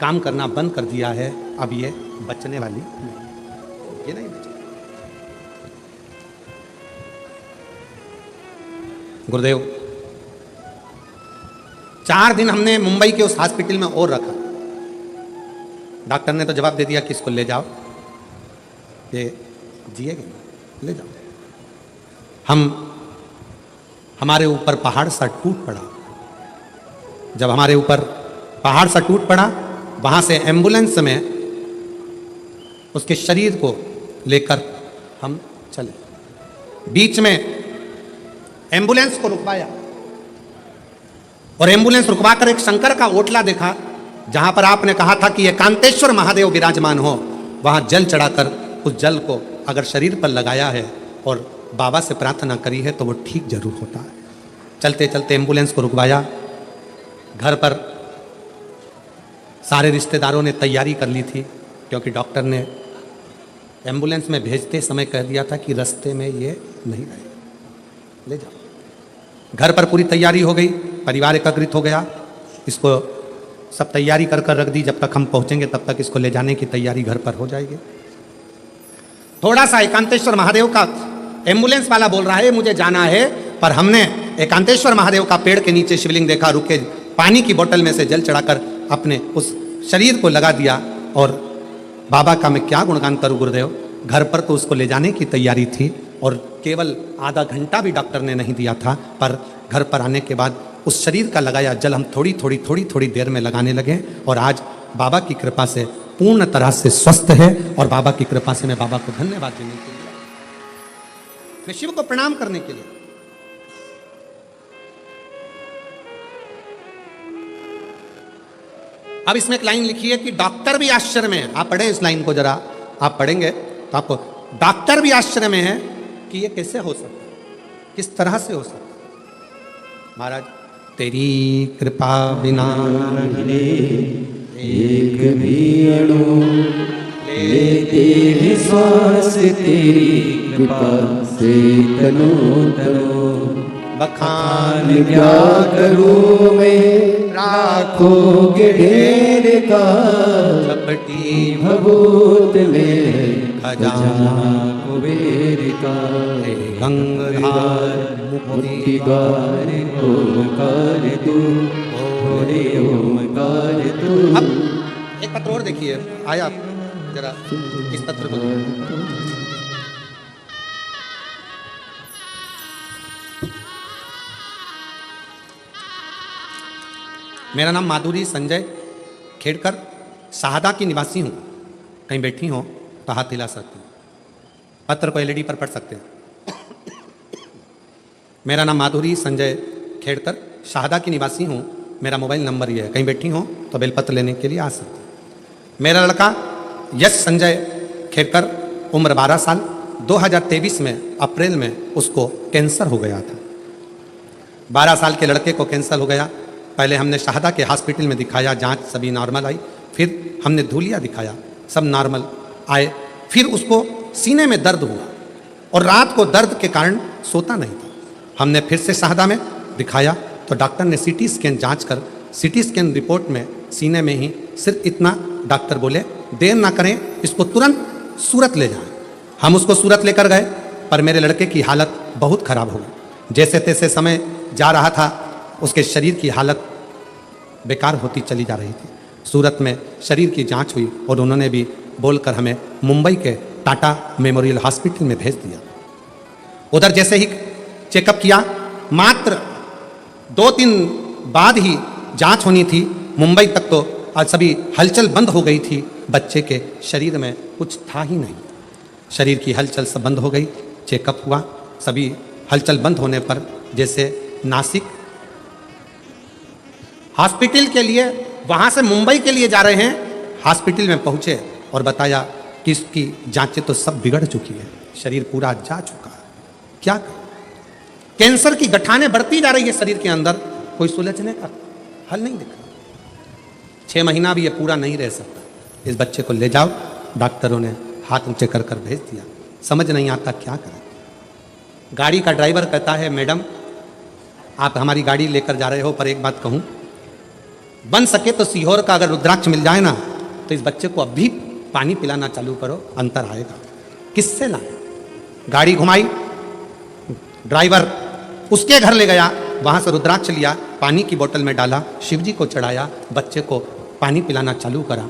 काम करना बंद कर दिया है। अब ये बचने वाली नहीं, ये नहीं बचे। गुरुदेव 4 दिन हमने मुंबई के उस हॉस्पिटल में और रखा। डॉक्टर ने तो जवाब दे दिया कि इसको ले जाओ, ये जिएगी, ले जाओ। हमारे ऊपर पहाड़ सा टूट पड़ा। जब हमारे ऊपर पहाड़ सा टूट पड़ा, वहां से एम्बुलेंस में उसके शरीर को लेकर हम चले। बीच में एम्बुलेंस को रुकवाया और एम्बुलेंस रुकवाकर एक शंकर का ओटला देखा, जहां पर आपने कहा था कि एकांतेश्वर महादेव विराजमान हो। वहां जल चढ़ाकर उस जल को अगर शरीर पर लगाया है और बाबा से प्रार्थना करी है तो वो ठीक जरूर होता है। चलते चलते एम्बुलेंस को रुकवाया। घर पर सारे रिश्तेदारों ने तैयारी कर ली थी, क्योंकि डॉक्टर ने एम्बुलेंस में भेजते समय कह दिया था कि रास्ते में ये नहीं रहे, ले जाओ। घर पर पूरी तैयारी हो गई, परिवार एकत्रित हो गया। इसको सब तैयारी कर कर रख दी। जब तक हम पहुंचेंगे तब तक इसको ले जाने की तैयारी घर पर हो जाएगी। थोड़ा सा एकांतेश्वर महादेव का एम्बुलेंस वाला बोल रहा है मुझे जाना है, पर हमने एकांतेश्वर महादेव का पेड़ के नीचे शिवलिंग देखा, रुके, पानी की बोतल में से जल चढ़ाकर अपने उस शरीर को लगा दिया। और बाबा का मैं क्या गुणगान करूं गुरुदेव। घर पर तो उसको ले जाने की तैयारी थी और केवल आधा घंटा भी डॉक्टर ने नहीं दिया था, पर घर पर आने के बाद उस शरीर का लगाया जल हम थोड़ी थोड़ी देर में लगाने लगे। और आज बाबा की कृपा से पूर्ण तरह से स्वस्थ है। और बाबा की कृपा से मैं बाबा को धन्यवाद देने के लिए, मैं शिव को प्रणाम करने के लिए, अब इसमें एक लाइन लिखी है कि डॉक्टर भी आश्चर्य में है। आप पढ़े इस लाइन को, जरा आप पढ़ेंगे तो आपको, डॉक्टर भी आश्चर्य में है कि ये कैसे हो सकता है, किस तरह से हो सकता है। महाराज तेरी कृपा बिना एक भी अणु लेते हैं श्वास तेरी कृपा से तनो तनो। बखान क्या करूं मैं राखोगे ढेर का, चपटी भभूत में खजाना कुबेर का। गंगाधार मुक्ति द्वार ओंकार तू, ओरे ओंकार तू। अब एक पत्र और देखिए, आया जरा इस पत्र को। मेरा नाम माधुरी संजय खेड़कर, शाहदा की निवासी हूँ। कहीं बैठी हो तो हाथ हिला सकती हूँ। पत्र को एलईडी पर पढ़ सकते हैं। मेरा नाम माधुरी संजय खेड़कर, शाहदा की निवासी हूँ। मेरा मोबाइल नंबर ये है, कहीं बैठी हो तो बेलपत्र लेने के लिए आ सकते हैं। मेरा लड़का यश संजय खेड़कर, उम्र 12 साल, 2023 में अप्रैल में उसको कैंसर हो गया था। 12 साल के लड़के को कैंसर हो गया। पहले हमने शाहदा के हॉस्पिटल में दिखाया, जांच सभी नॉर्मल आई। फिर हमने धूलिया दिखाया, सब नॉर्मल आए। फिर उसको सीने में दर्द हुआ और रात को दर्द के कारण सोता नहीं था। हमने फिर से शाहदा में दिखाया तो डॉक्टर ने सीटी स्कैन जांच कर सिटी स्कैन रिपोर्ट में सीने में ही सिर्फ इतना डॉक्टर बोले, देर ना करें, इसको तुरंत सूरत ले जाएं। हम उसको सूरत लेकर गए, पर मेरे लड़के की हालत बहुत ख़राब हो गई। जैसे तैसे समय जा रहा था, उसके शरीर की हालत बेकार होती चली जा रही थी। सूरत में शरीर की जांच हुई और उन्होंने भी बोलकर हमें मुंबई के टाटा मेमोरियल हॉस्पिटल में भेज दिया। उधर जैसे ही चेकअप किया, मात्र 2-3 बाद ही जांच होनी थी। मुंबई तक तो आज सभी हलचल बंद हो गई थी। बच्चे के शरीर में कुछ था ही नहीं, शरीर की हलचल सब बंद हो गई। चेकअप हुआ, सभी हलचल बंद होने पर जैसे नासिक हॉस्पिटल के लिए, वहाँ से मुंबई के लिए जा रहे हैं, हॉस्पिटल में पहुँचे और बताया कि इसकी जांचें तो सब बिगड़ चुकी है, शरीर पूरा जा चुका है। क्या करें? कैंसर की गठाने बढ़ती जा रही है शरीर के अंदर, कोई सुलझने का हल नहीं दिख रहा। 6 महीना भी ये पूरा नहीं रह सकता। इस बच्चे को ले जाओ, डॉक्टरों ने हाथ ऊंचे कर कर भेज दिया। समझ नहीं आता क्या करें। गाड़ी का ड्राइवर कहता है, मैडम आप हमारी गाड़ी लेकर जा रहे हो, पर एक बात कहूँ, बन सके तो सीहोर का अगर रुद्राक्ष मिल जाए ना, तो इस बच्चे को अभी पानी पिलाना चालू करो, अंतर आएगा। किससे लाए? गाड़ी घुमाई, ड्राइवर उसके घर ले गया, वहाँ से रुद्राक्ष लिया, पानी की बोतल में डाला, शिव जी को चढ़ाया, बच्चे को पानी पिलाना चालू करा।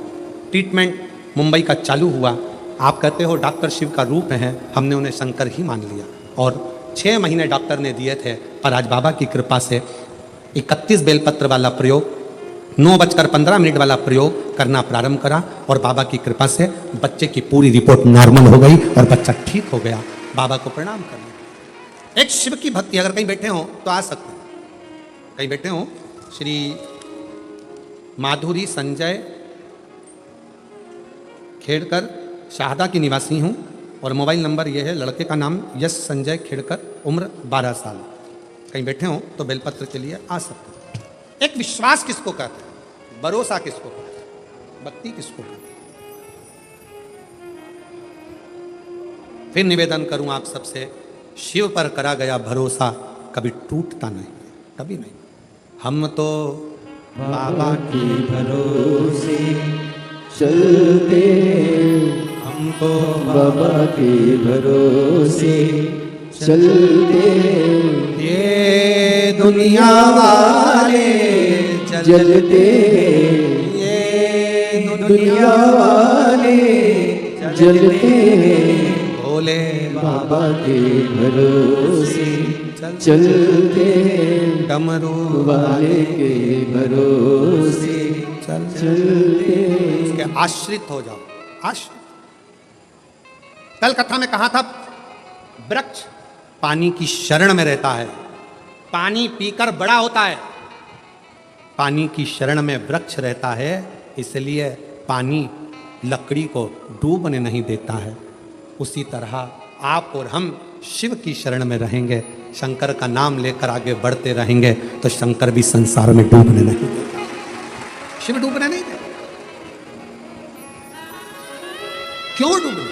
ट्रीटमेंट मुंबई का चालू हुआ। आप कहते हो डॉक्टर शिव का रूप है, हमने उन्हें शंकर ही मान लिया। और 6 महीने डॉक्टर ने दिए थे, और आज बाबा की कृपा से 31 बेलपत्र वाला प्रयोग, 9:15 वाला प्रयोग करना प्रारंभ करा, और बाबा की कृपा से बच्चे की पूरी रिपोर्ट नॉर्मल हो गई और बच्चा ठीक हो गया। बाबा को प्रणाम करना। एक शिव की भक्ति, अगर कहीं बैठे हो तो आ सकते हैं, कहीं बैठे हो। श्री माधुरी संजय खेड़कर, शाहदा की निवासी हूँ, और मोबाइल नंबर ये है, लड़के का नाम यश संजय खेड़कर, उम्र 12 साल। कहीं बैठे हो तो बेलपत्र के लिए आ सकते हैं। एक विश्वास किसको कहते हैं? भरोसा किसको कहते हैं? भक्ति किसको कहते हैं? फिर निवेदन करूं आप सबसे, शिव पर करा गया भरोसा कभी टूटता नहीं, कभी नहीं। हम तो बाबा के भरोसे चलते, हम तो बाबा के भरोसे चलते, ये दुनिया वाले जलते, ये दुनिया वाले जलते, भोले बाबा के भरोसे चलते, डमरू वाले के भरोसे चलते। उसके आश्रित हो जाओ, आश्रित। कल कथा में कहा था, वृक्ष पानी की शरण में रहता है, पानी पीकर बड़ा होता है। पानी की शरण में वृक्ष रहता है, इसलिए पानी लकड़ी को डूबने नहीं देता है। उसी तरह आप और हम शिव की शरण में रहेंगे, शंकर का नाम लेकर आगे बढ़ते रहेंगे, तो शंकर भी संसार में डूबने नहीं देता, शिव डूबने नहीं देता। क्यों डूबने?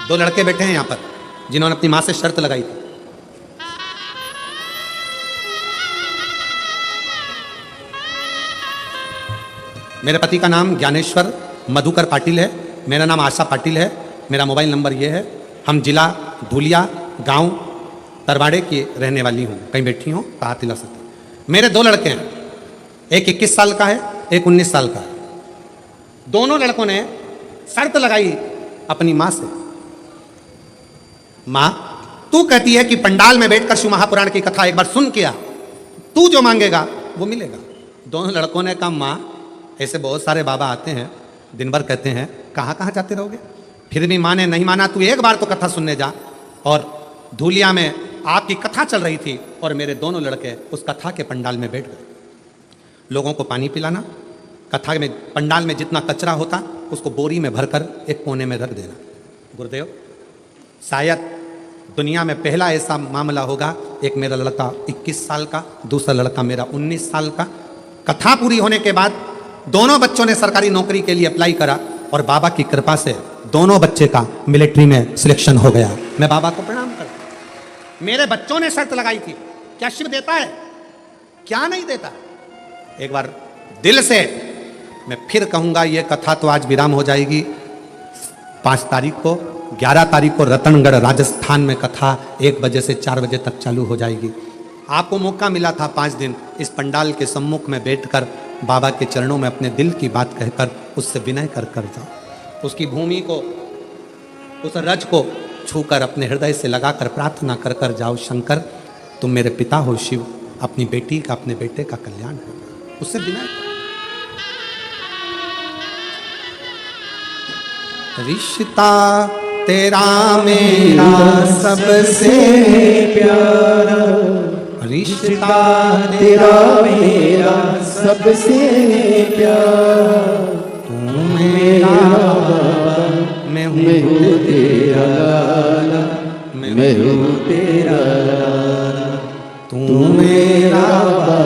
दो लड़के बैठे हैं यहां पर, जिन्होंने अपनी मां से शर्त लगाई थी। मेरे पति का नाम ज्ञानेश्वर मधुकर पाटिल है, मेरा नाम आशा पाटिल है, मेरा मोबाइल नंबर ये है। हम जिला धुलिया, गांव तरवाड़े की रहने वाली हूँ। कहीं बैठी हूँ तो हाथ हिला सकते। मेरे 2 लड़के हैं, एक 21 साल का है, एक 19 साल का है। दोनों लड़कों ने शर्त लगाई अपनी माँ से, माँ तू कहती है कि पंडाल में बैठकर शिव महापुराण की कथा एक बार सुन के आ, तू जो मांगेगा वो मिलेगा। दोनों लड़कों ने कहा, माँ ऐसे बहुत सारे बाबा आते हैं, दिन भर कहते हैं कहाँ कहाँ जाते रहोगे। फिर भी माँ ने नहीं माना, तू एक बार तो कथा सुनने जा। और धूलिया में आपकी कथा चल रही थी और मेरे दोनों लड़के उस कथा के पंडाल में बैठ गए। लोगों को पानी पिलाना, कथा में पंडाल में जितना कचरा होता उसको बोरी में भरकर एक कोने में रख देना। गुरुदेव, शायद दुनिया में पहला ऐसा मामला होगा, एक मेरा लड़का 21 साल का, दूसरा लड़का मेरा 19 साल का। कथा पूरी होने के बाद दोनों बच्चों ने सरकारी नौकरी के लिए अप्लाई करा। और बाबा की कृपा से दोनों बच्चे का मिलिट्री में सिलेक्शन हो गया। मैं बाबा को प्रणाम करता हूं। मेरे बच्चों ने शर्त लगाई थी, क्या शिव देता है, क्या नहीं देता। एक बार दिल से मैं फिर कहूंगा, ये कथा तो आज विराम हो जाएगी। 5 तारीख को, 11 तारीख को रतनगढ़ राजस्थान में कथा 1 बजे से 4 बजे तक चालू हो जाएगी। आपको मौका मिला था 5 दिन इस पंडाल के सम्मुख में बैठकर बाबा के चरणों में अपने दिल की बात कहकर उससे विनय कर जाओ। उसकी भूमि को, उस रज को छूकर अपने हृदय से लगाकर प्रार्थना कर कर जाओ, शंकर तुम मेरे पिता हो शिव, अपनी बेटी का, अपने बेटे का कल्याण हो। उससे विनय रिश्ता तेरा मेरा सबसे प्यारा, रिश्ता तेरा मेरा सबसे प्यारा, तू मेरा बाबा, मैं हूँ तेरा लाला, मैं हूँ तेरा लाला, तू मेरा बाबा,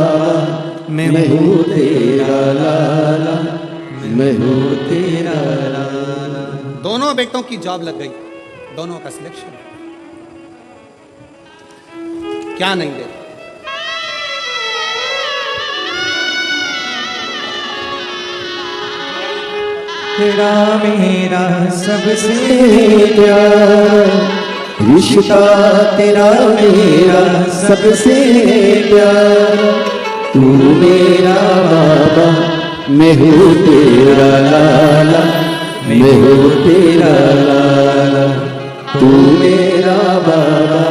मैं हूँ तेरा लाला, मैं हूँ तेरा लाला। दोनों बेटों की जॉब लग गई, दोनों का सिलेक्शन। क्या नहीं दे, तेरा मेरा सबसे प्यारा, रिश्ता तेरा मेरा सबसे प्यारा, तू मेरा बाबा, मैं हूँ तेरा लाला, मैं हूँ तेरा लाला, तू मेरा बाबा,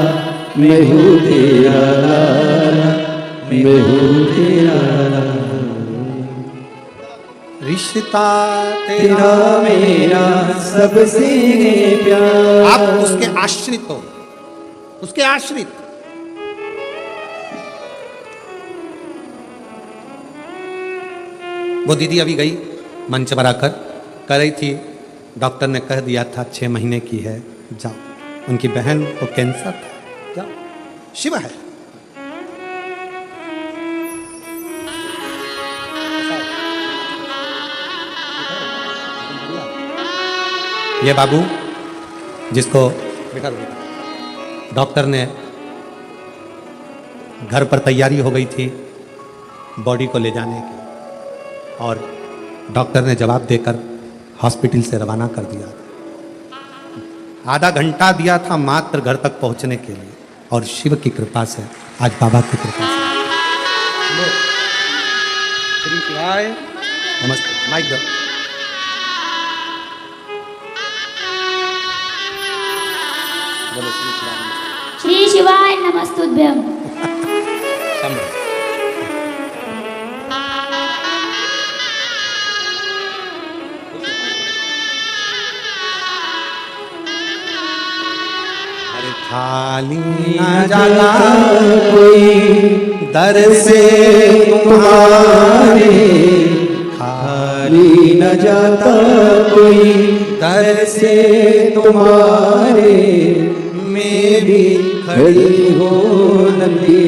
मैं हूँ तेरा लाला, मैं हूँ तेरा लाला। रिश्ता तेरा मेरा सबसे प्यारा। आप उसके आश्रित हो, उसके आश्रित। वो दीदी अभी गई मंच पर आकर कह रही थी, डॉक्टर ने कह दिया था 6 महीने की है, जाओ। उनकी बहन को कैंसर था, जाओ, शिव है। ये बाबू जिसको डॉक्टर ने, घर पर तैयारी हो गई थी बॉडी को ले जाने की, और डॉक्टर ने जवाब देकर हॉस्पिटल से रवाना कर दिया। आधा घंटा दिया था मात्र घर तक पहुंचने के लिए, और शिव की कृपा से, आज बाबा की कृपा से। श्री शिवाय नमस्ते। माइक दो। श्री शिवाय नमस्तुभ्यं। अरे खाली न जाना कोई दर से तुम्हारे, खाली न जाता कोई दर से तुम्हारे, मेरी खड़ी हो नंदी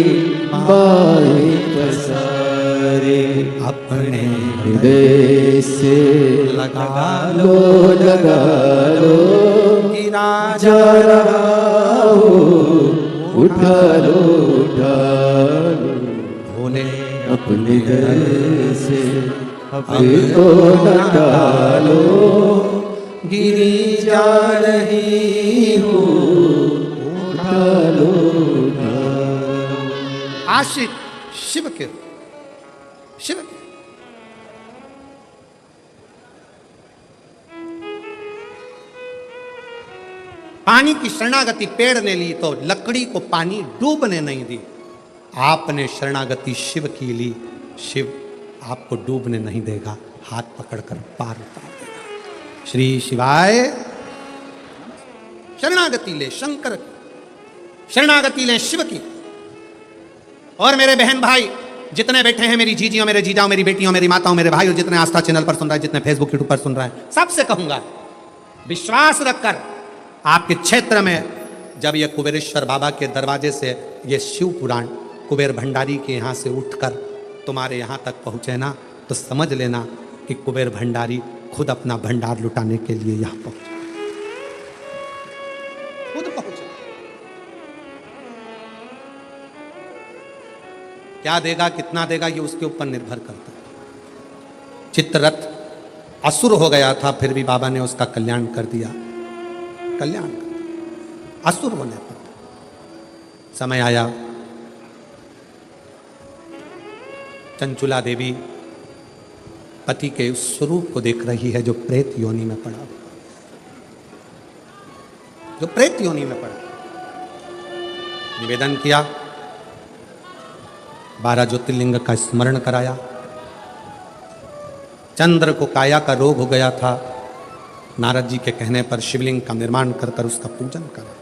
बाई पसारे, अपने हृदय से लगा लगा लो, गिरा जा रहा हो, उठा लो उठा लो, भोले अपने दर से अब तो न डालो, गिरी जा रही हो, उठा लो उठा लो। आशिक शिव के, शिव के। पानी की शरणागति पेड़ ने ली तो लकड़ी को पानी डूबने नहीं दी। आपने शरणागति शिव की ली, शिव आपको डूबने नहीं देगा, हाथ पकड़कर पार उतार देगा। श्री शिवाय। शरणागति ले शंकर की, शरणागति ले शिव की। और मेरे बहन भाई जितने बैठे हैं, मेरी जीजियों, मेरे जीजाओं, मेरी बेटियों, मेरी माताओं, मेरे भाई, और जितने आस्था चैनल पर सुन रहा है, जितने फेसबुक यूट्यूब पर सुन रहा है, सबसे कहूंगा विश्वास रखकर आपके क्षेत्र में जब ये कुबेरेश्वर बाबा के दरवाजे से ये शिव पुराण कुबेर भंडारी के यहाँ से उठकर तुम्हारे यहाँ तक पहुँचे ना, तो समझ लेना कि कुबेर भंडारी खुद अपना भंडार लुटाने के लिए यहां पहुंचे, खुद पहुंचे। क्या देगा कितना देगा ये उसके ऊपर निर्भर करता है। चित्ररथ असुर हो गया था, फिर भी बाबा ने उसका कल्याण कर दिया, कल्याण कर दिया असुर होने पर। समय आया, चंचुला देवी पति के उस स्वरूप को देख रही है जो प्रेत योनि में पड़ा, जो प्रेत योनि में पड़ा। निवेदन किया, 12 ज्योतिर्लिंग का स्मरण कराया। चंद्र को काया का रोग हो गया था, नारद जी के कहने पर शिवलिंग का निर्माण कर कर उसका पूजन करा।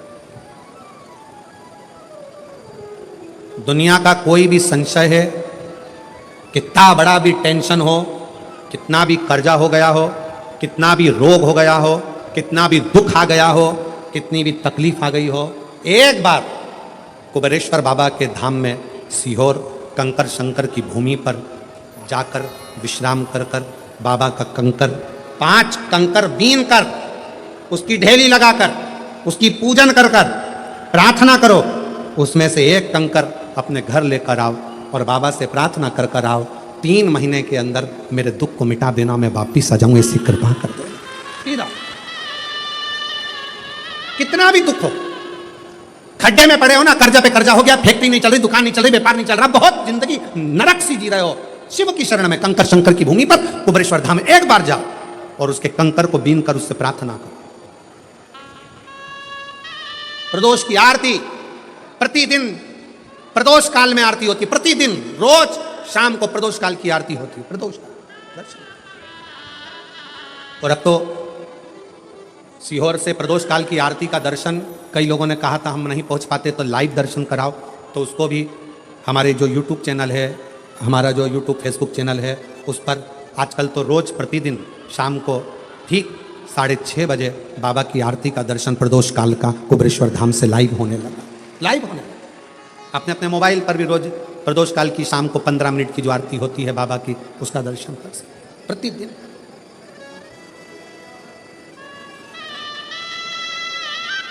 दुनिया का कोई भी संशय है, कितना बड़ा भी टेंशन हो, कितना भी कर्जा हो गया हो, कितना भी रोग हो गया हो, कितना भी दुख आ गया हो, कितनी भी तकलीफ आ गई हो, एक बार कुबेरेश्वर बाबा के धाम में सीहोर कंकर शंकर की भूमि पर जाकर विश्राम कर कर बाबा का कंकर 5 कंकर बीन कर उसकी ढेली लगाकर उसकी पूजन कर कर प्रार्थना करो, उसमें से एक कंकर अपने घर लेकर आओ और बाबा से प्रार्थना कर कर आओ, 3 महीने के अंदर मेरे दुख को मिटा देना, मैं वापिस आ जाऊं, ऐसी कृपा कर देना। फिर आओ, कितना भी दुख हो, खड्डे में पड़े हो ना, कर्जा पे कर्जा हो गया, फैक्ट्री नहीं चल रही, दुकान नहीं चल रही, व्यापार नहीं चल रहा, बहुत जिंदगी नरक सी जी रहे हो, शिव की शरण में कंकर शंकर की भूमि पर कुबेरेश्वर धाम एक बार जाओ और उसके कंकर को बीन कर उससे प्रार्थना करो। प्रदोष की आरती प्रतिदिन, प्रदोष काल में आरती होती, प्रतिदिन रोज शाम को प्रदोष काल की आरती होती है, प्रदोष काल। और अब तो सीहोर से प्रदोष काल की आरती का दर्शन, कई लोगों ने कहा था हम नहीं पहुंच पाते तो लाइव दर्शन कराओ, तो उसको भी हमारे जो यूट्यूब चैनल है, हमारा जो यूट्यूब फेसबुक चैनल है, उस पर आजकल तो रोज प्रतिदिन शाम को ठीक 6:30 बजे बाबा की आरती का दर्शन प्रदोष काल का कुबेरेश्वर धाम से लाइव होने लगा, लाइव होने लगा। अपने अपने मोबाइल पर भी रोज प्रदोष काल की शाम को 15 मिनट की जो आरती होती है बाबा की, उसका दर्शन कर सकते प्रतिदिन।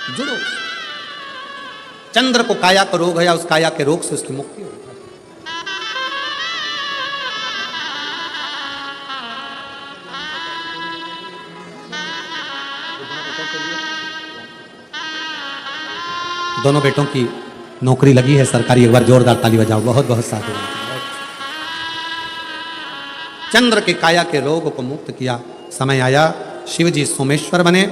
जुड़ो, चंद्र को काया का रोग है या उस काया के रोग से उसकी मुक्ति हो। दोनों बेटों की नौकरी लगी है सरकारी, एक बार जोरदार ताली बजाओ, बहुत बहुत साधु। चंद्र के काया के रोग को मुक्त किया। समय आया, शिव जी सोमेश्वर बने,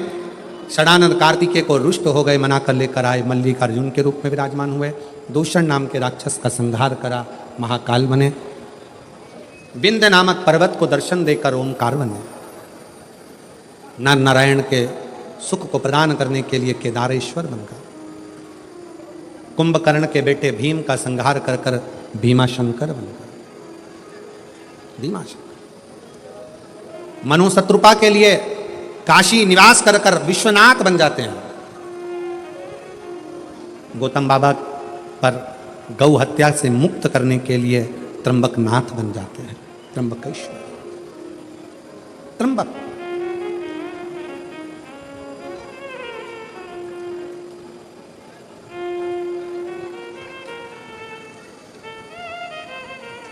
षडानंद कार्तिकेय को रुष्ट हो गए, मना कर लेकर आए, मल्लिकार्जुन के रूप में विराजमान हुए, दूषण नाम के राक्षस का संहार करा, महाकाल बने, विंध्य नामक पर्वत को दर्शन देकर ओमकार बने, नर नारायण के सुख को प्रदान करने के लिए केदारेश्वर बन गए, कुंभकर्ण के बेटे भीम का संहार कर कर भीमाशंकर बन गए, भीमाशंकर, मनु शत्रुपा के लिए काशी निवास कर कर विश्वनाथ बन जाते हैं, गौतम बाबा पर गौ हत्या से मुक्त करने के लिए त्र्यंबकनाथ बन जाते हैं, त्र्यंबकेश्वर, त्र्यंबक।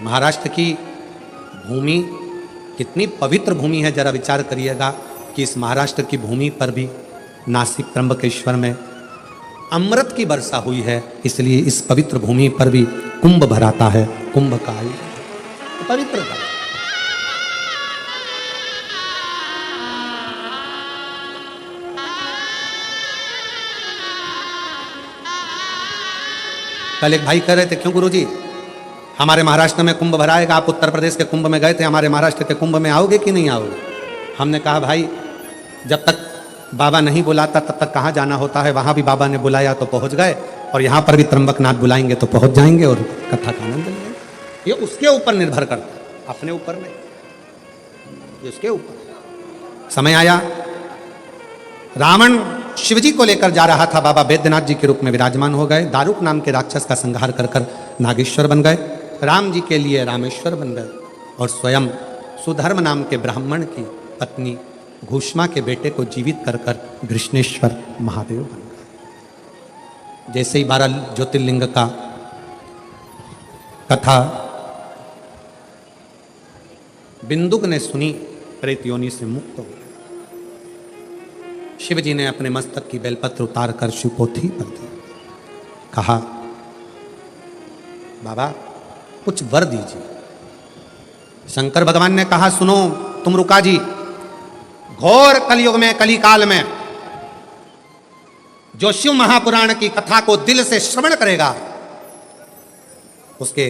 महाराष्ट्र की भूमि कितनी पवित्र भूमि है, जरा विचार करिएगा कि इस महाराष्ट्र की भूमि पर भी नासिक त्र्यंबकेश्वर में अमृत की वर्षा हुई है, इसलिए इस पवित्र भूमि पर भी कुंभ भराता है, कुंभ का पवित्र का। कल एक भाई कह रहे थे, क्यों गुरुजी हमारे महाराष्ट्र में कुंभ भराएगा, आप उत्तर प्रदेश के कुंभ में गए थे, हमारे महाराष्ट्र के कुंभ में आओगे कि नहीं आओगे? हमने कहा भाई जब तक बाबा नहीं बुलाता तब तक कहाँ जाना होता है, वहाँ भी बाबा ने बुलाया तो पहुँच गए, और यहाँ पर भी त्र्यंबकनाथ बुलाएंगे तो पहुँच जाएंगे और कथा का आनंद लेंगे। ये उसके ऊपर निर्भर करता है, अपने ऊपर नहीं, ये उसके ऊपर। समय आया, रावण शिवजी को लेकर जा रहा था, बाबा बैद्यनाथ जी के रूप में विराजमान हो गए, दारुक नाम के राक्षस का संहार कर कर नागेश्वर बन गए, राम जी के लिए रामेश्वर बन गए, और स्वयं सुधर्म नाम के ब्राह्मण की पत्नी घूष्मा के बेटे को जीवित कर कर घृष्णेश्वर महादेव बन गए। जैसे ही 12 ज्योतिर्लिंग का कथा बिंदुक ने सुनी, प्रेत योनि से मुक्त हो गया। शिव जी ने अपने मस्तक की बेलपत्र उतार कर शिवपोथी पर दी, कहा बाबा कुछ वर दीजिए। शंकर भगवान ने कहा सुनो तुम रुका जी, घोर कलयुग में कली काल में जो शिव महापुराण की कथा को दिल से श्रवण करेगा उसके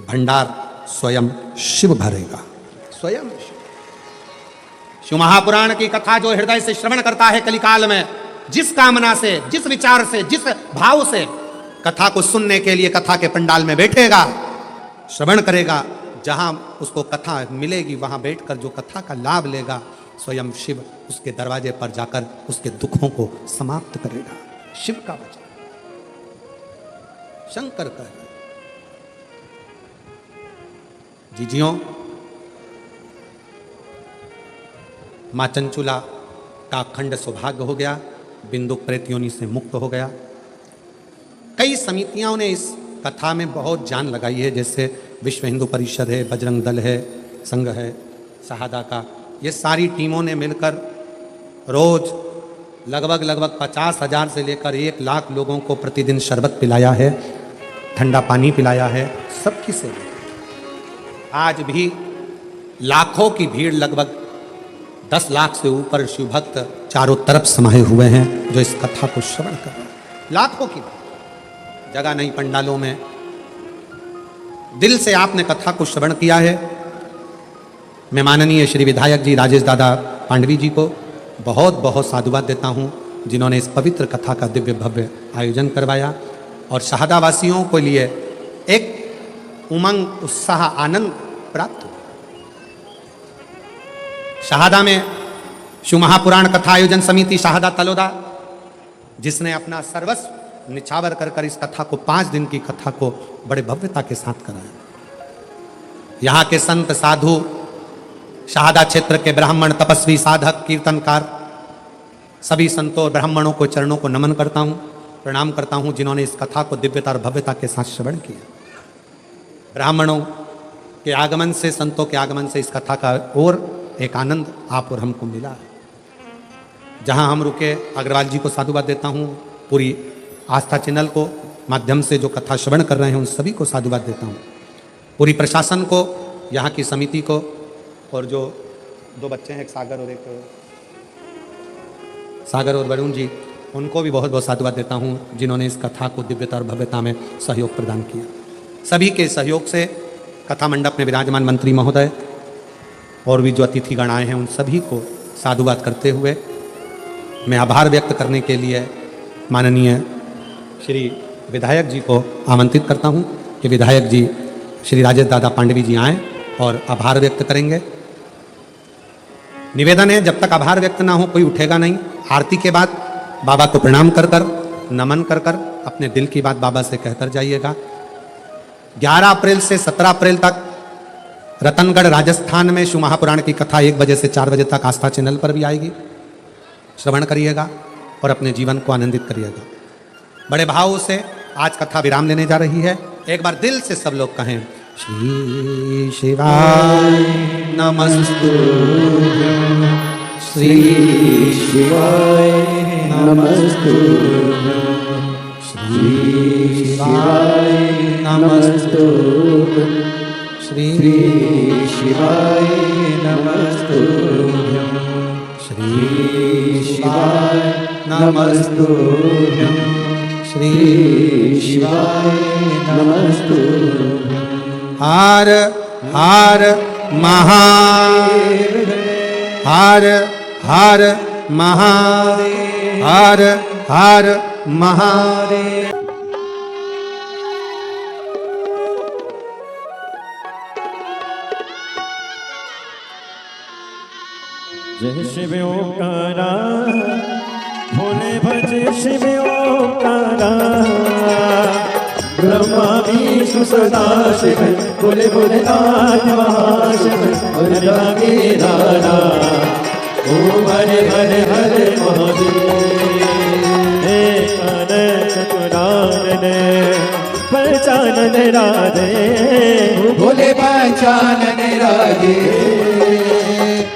भंडार स्वयं शिव भरेगा। स्वयं शिव महापुराण की कथा जो हृदय से श्रवण करता है कलिकाल में, जिस कामना से, जिस विचार से, जिस भाव से कथा को सुनने के लिए कथा के पंडाल में बैठेगा, श्रवण करेगा, जहां उसको कथा मिलेगी वहां बैठकर जो कथा का लाभ लेगा, स्वयं शिव उसके दरवाजे पर जाकर उसके दुखों को समाप्त करेगा। शिव का वचन, शंकर का जीजियों, मां चंचुला का अखंड सौभाग्य हो गया, बिंदुक प्रेत योनि से मुक्त हो गया। कई समितियों ने इस कथा में बहुत जान लगाई है, जैसे विश्व हिंदू परिषद है, बजरंग दल है, संघ है, शहादा का, ये सारी टीमों ने मिलकर रोज लगभग 50,000 से लेकर 1 लाख लोगों को प्रतिदिन शरबत पिलाया है, ठंडा पानी पिलाया है, सबकी सेवा। आज भी लाखों की भीड़, लगभग 10 लाख से ऊपर शिव भक्त चारों तरफ समाये हुए हैं जो इस कथा को श्रवण कर रहे हैं। लाखों की जगह नहीं पंडालों में, दिल से आपने कथा को श्रवण किया है। मैं माननीय श्री विधायक जी राजेश दादा पांडवी जी को बहुत बहुत साधुवाद देता हूं, जिन्होंने इस पवित्र कथा का दिव्य भव्य आयोजन करवाया और शहादा वासियों के लिए एक उमंग, उत्साह, आनंद प्राप्त हुआ। शहादा में शिव महापुराण कथा आयोजन समिति शहादा तलोदा, जिसने अपना सर्वस्व निछावर कर कर इस कथा को 5 दिन की कथा को बड़े भव्यता के साथ कराया। यहाँ के संत साधु, शहादा क्षेत्र के ब्राह्मण, तपस्वी, साधक, कीर्तनकार, सभी संतों और ब्राह्मणों को चरणों को नमन करता हूँ, प्रणाम करता हूँ, जिन्होंने इस कथा को दिव्यता और भव्यता के साथ श्रवण किया। ब्राह्मणों के आगमन से, संतों के आगमन से इस कथा का और एक आनंद आप और हमको मिला। जहाँ हम रुके, अग्रवाल जी को साधुवाद देता हूँ, पूरी आस्था चैनल को माध्यम से जो कथा श्रवण कर रहे हैं उन सभी को साधुवाद देता हूँ, पूरी प्रशासन को, यहाँ की समिति को, और जो 2 बच्चे हैं, एक सागर और वरुण जी, उनको भी बहुत बहुत साधुवाद देता हूँ, जिन्होंने इस कथा को दिव्यता और भव्यता में सहयोग प्रदान किया। सभी के सहयोग से कथा मंडप में विराजमान मंत्री महोदय और भी जो अतिथिगण आए हैं उन सभी को साधुवाद करते हुए मैं आभार व्यक्त करने के लिए माननीय श्री विधायक जी को आमंत्रित करता हूं कि विधायक जी श्री राजेश दादा पांडवी जी आएँ और आभार व्यक्त करेंगे। निवेदन है, जब तक आभार व्यक्त ना हो कोई उठेगा नहीं। आरती के बाद बाबा को प्रणाम कर कर, नमन कर कर, अपने दिल की बात बाबा से कहकर जाइएगा। 11 अप्रैल से 17 अप्रैल तक रतनगढ़ राजस्थान में शिव महापुराण की कथा 1 बजे से 4 बजे तक आस्था चैनल पर भी आएगी। श्रवण करिएगा और अपने जीवन को आनंदित करिएगा। बड़े भाव से आज कथा विराम लेने जा रही है। एक बार दिल से सब लोग कहें, श्री शिवाय नमस्तुभ्यं, श्री शिवाय नमस्तुभ्यं, श्री शिवाय नमस्तुभ्यं, श्री शिवाय नमस्तुभ्यं, श्री शिवाय नमस्तुभ्यं, श्री शिवाय नमस्तुभ्यं। हर हर महादेव, हर हर महादेव, हर हर महादेव। जय शिव ओंकारा, भोले भजे शिव ओंकारा, ब्रह्मा विष्णु सदा शिव, बोले भोलेनाथ महाशिव, और रागे राधा। हरे हरे महादेव। चतुरानन पंचानन राधे भोले पंचानन राधे।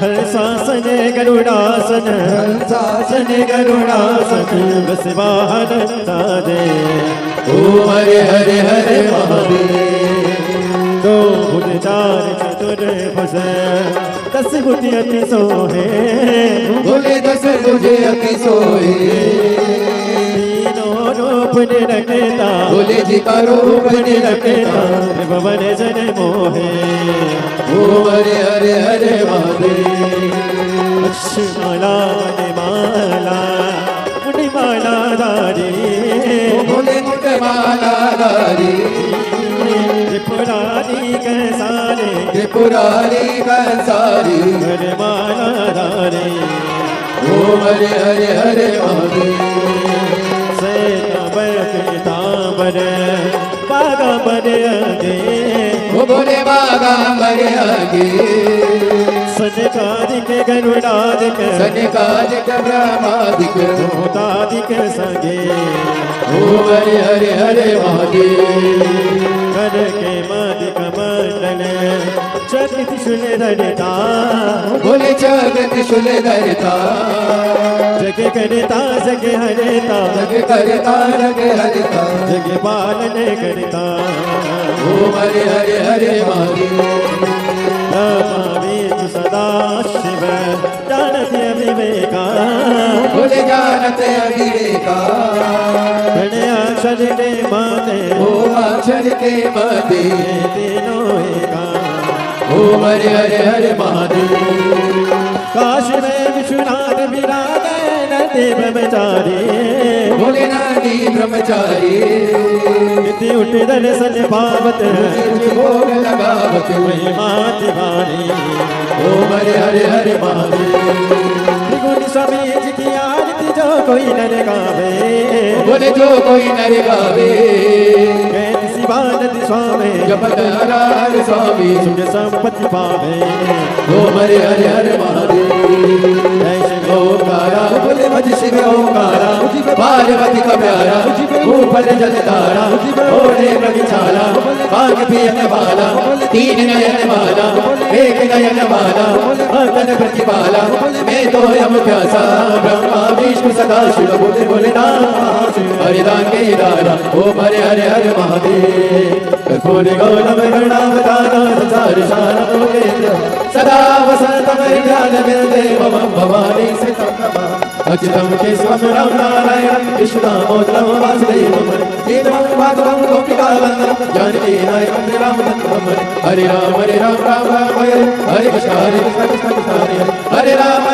हर शासन गरुड़ासन शासन गरुड़ासन बस वाहन दे। ओम हरे हरे हरे महादेव। दो भुज चार चतुर भुज 10 बुद्धि अति सोहे। भोले 10 बुझे अति सोए। तीनों रूप निरखता भोले जी का रूप निरखता भवन जन मोहे। ओम हरे हरे हरे महादेव। लक्ष्मणा माला मुनिमाला धारी भोले मुंडमाला धारी। त्रिपुरारी कैसारे त्रिपुरारी कंसारी। हरे माला धारी। ओम हरे हरे हरे महादेव। श्वेतांबर पीतांबर बागांबर आगे। ओ भोले बागांबर आगे। सनकादिक गरुड़ादिक सनकादिक ब्रह्मादिक भूतादिक संगे। ओम हरे हरे हरे महादेव। कर के मादिक मंडल चकित शुल धरता। भोले जगत शुल धरता। जग करता जग हरता जग करता जग हरता। जग पालन करता। ओम हरे हरे हरे महादेव। नमामि सदा शिव जानति अविवेका। भोले जानत अविवेका। अक्षर के माते ओम अक्षर के मते तीनों एका। ओम हरे हरे हरे महादेव। काशी में विश्वनाथ विराजे नदी ब्रह्मचारी। भोले नदी ब्रह्मचारी। नित्य उठ दर्शन भावत भोग लगावत महिमा तिवारी। ओम हरे हरे हरे महादेव। त्रिगुण स्वामी जी की आरती जो कोई नर गावे। बोले जो कोई नर गावे। कहत शिवानंद स्वामी जपत हर स्वामी सुख संपत्ति पावे। ओम हरे हरे हरे महादेव। जय शिव ओंकारा बोले मज शिव ओंकारा। पार्वती का प्यारा ऊपर जलधारा। ओढ़े मृगशाला बाग पियन वाला। 3 नयन वाला 1 नयन वाला। अंगन प्रतिपाला मैं तो यम प्यासा। ब्रह्मा विष्णु सदा शिव बोले बोले नाम हरिदान के दारा। ओम हरे हरे हरे महादेव। कर्पूर गौरव गणावतारा संसार सार लोकेन्द्र सदा वसंत ध्यान देव भवानी से अच्युतम केशवम राम नारायण कृष्ण दामोदरम वासुदेवम सीतम माधवम गोपिका वंदनम जानकी नायकम रामचंद्रम। हरे राम राम राम हरे हरे कृष्ण कृष्ण कृष्ण हरे हरे राम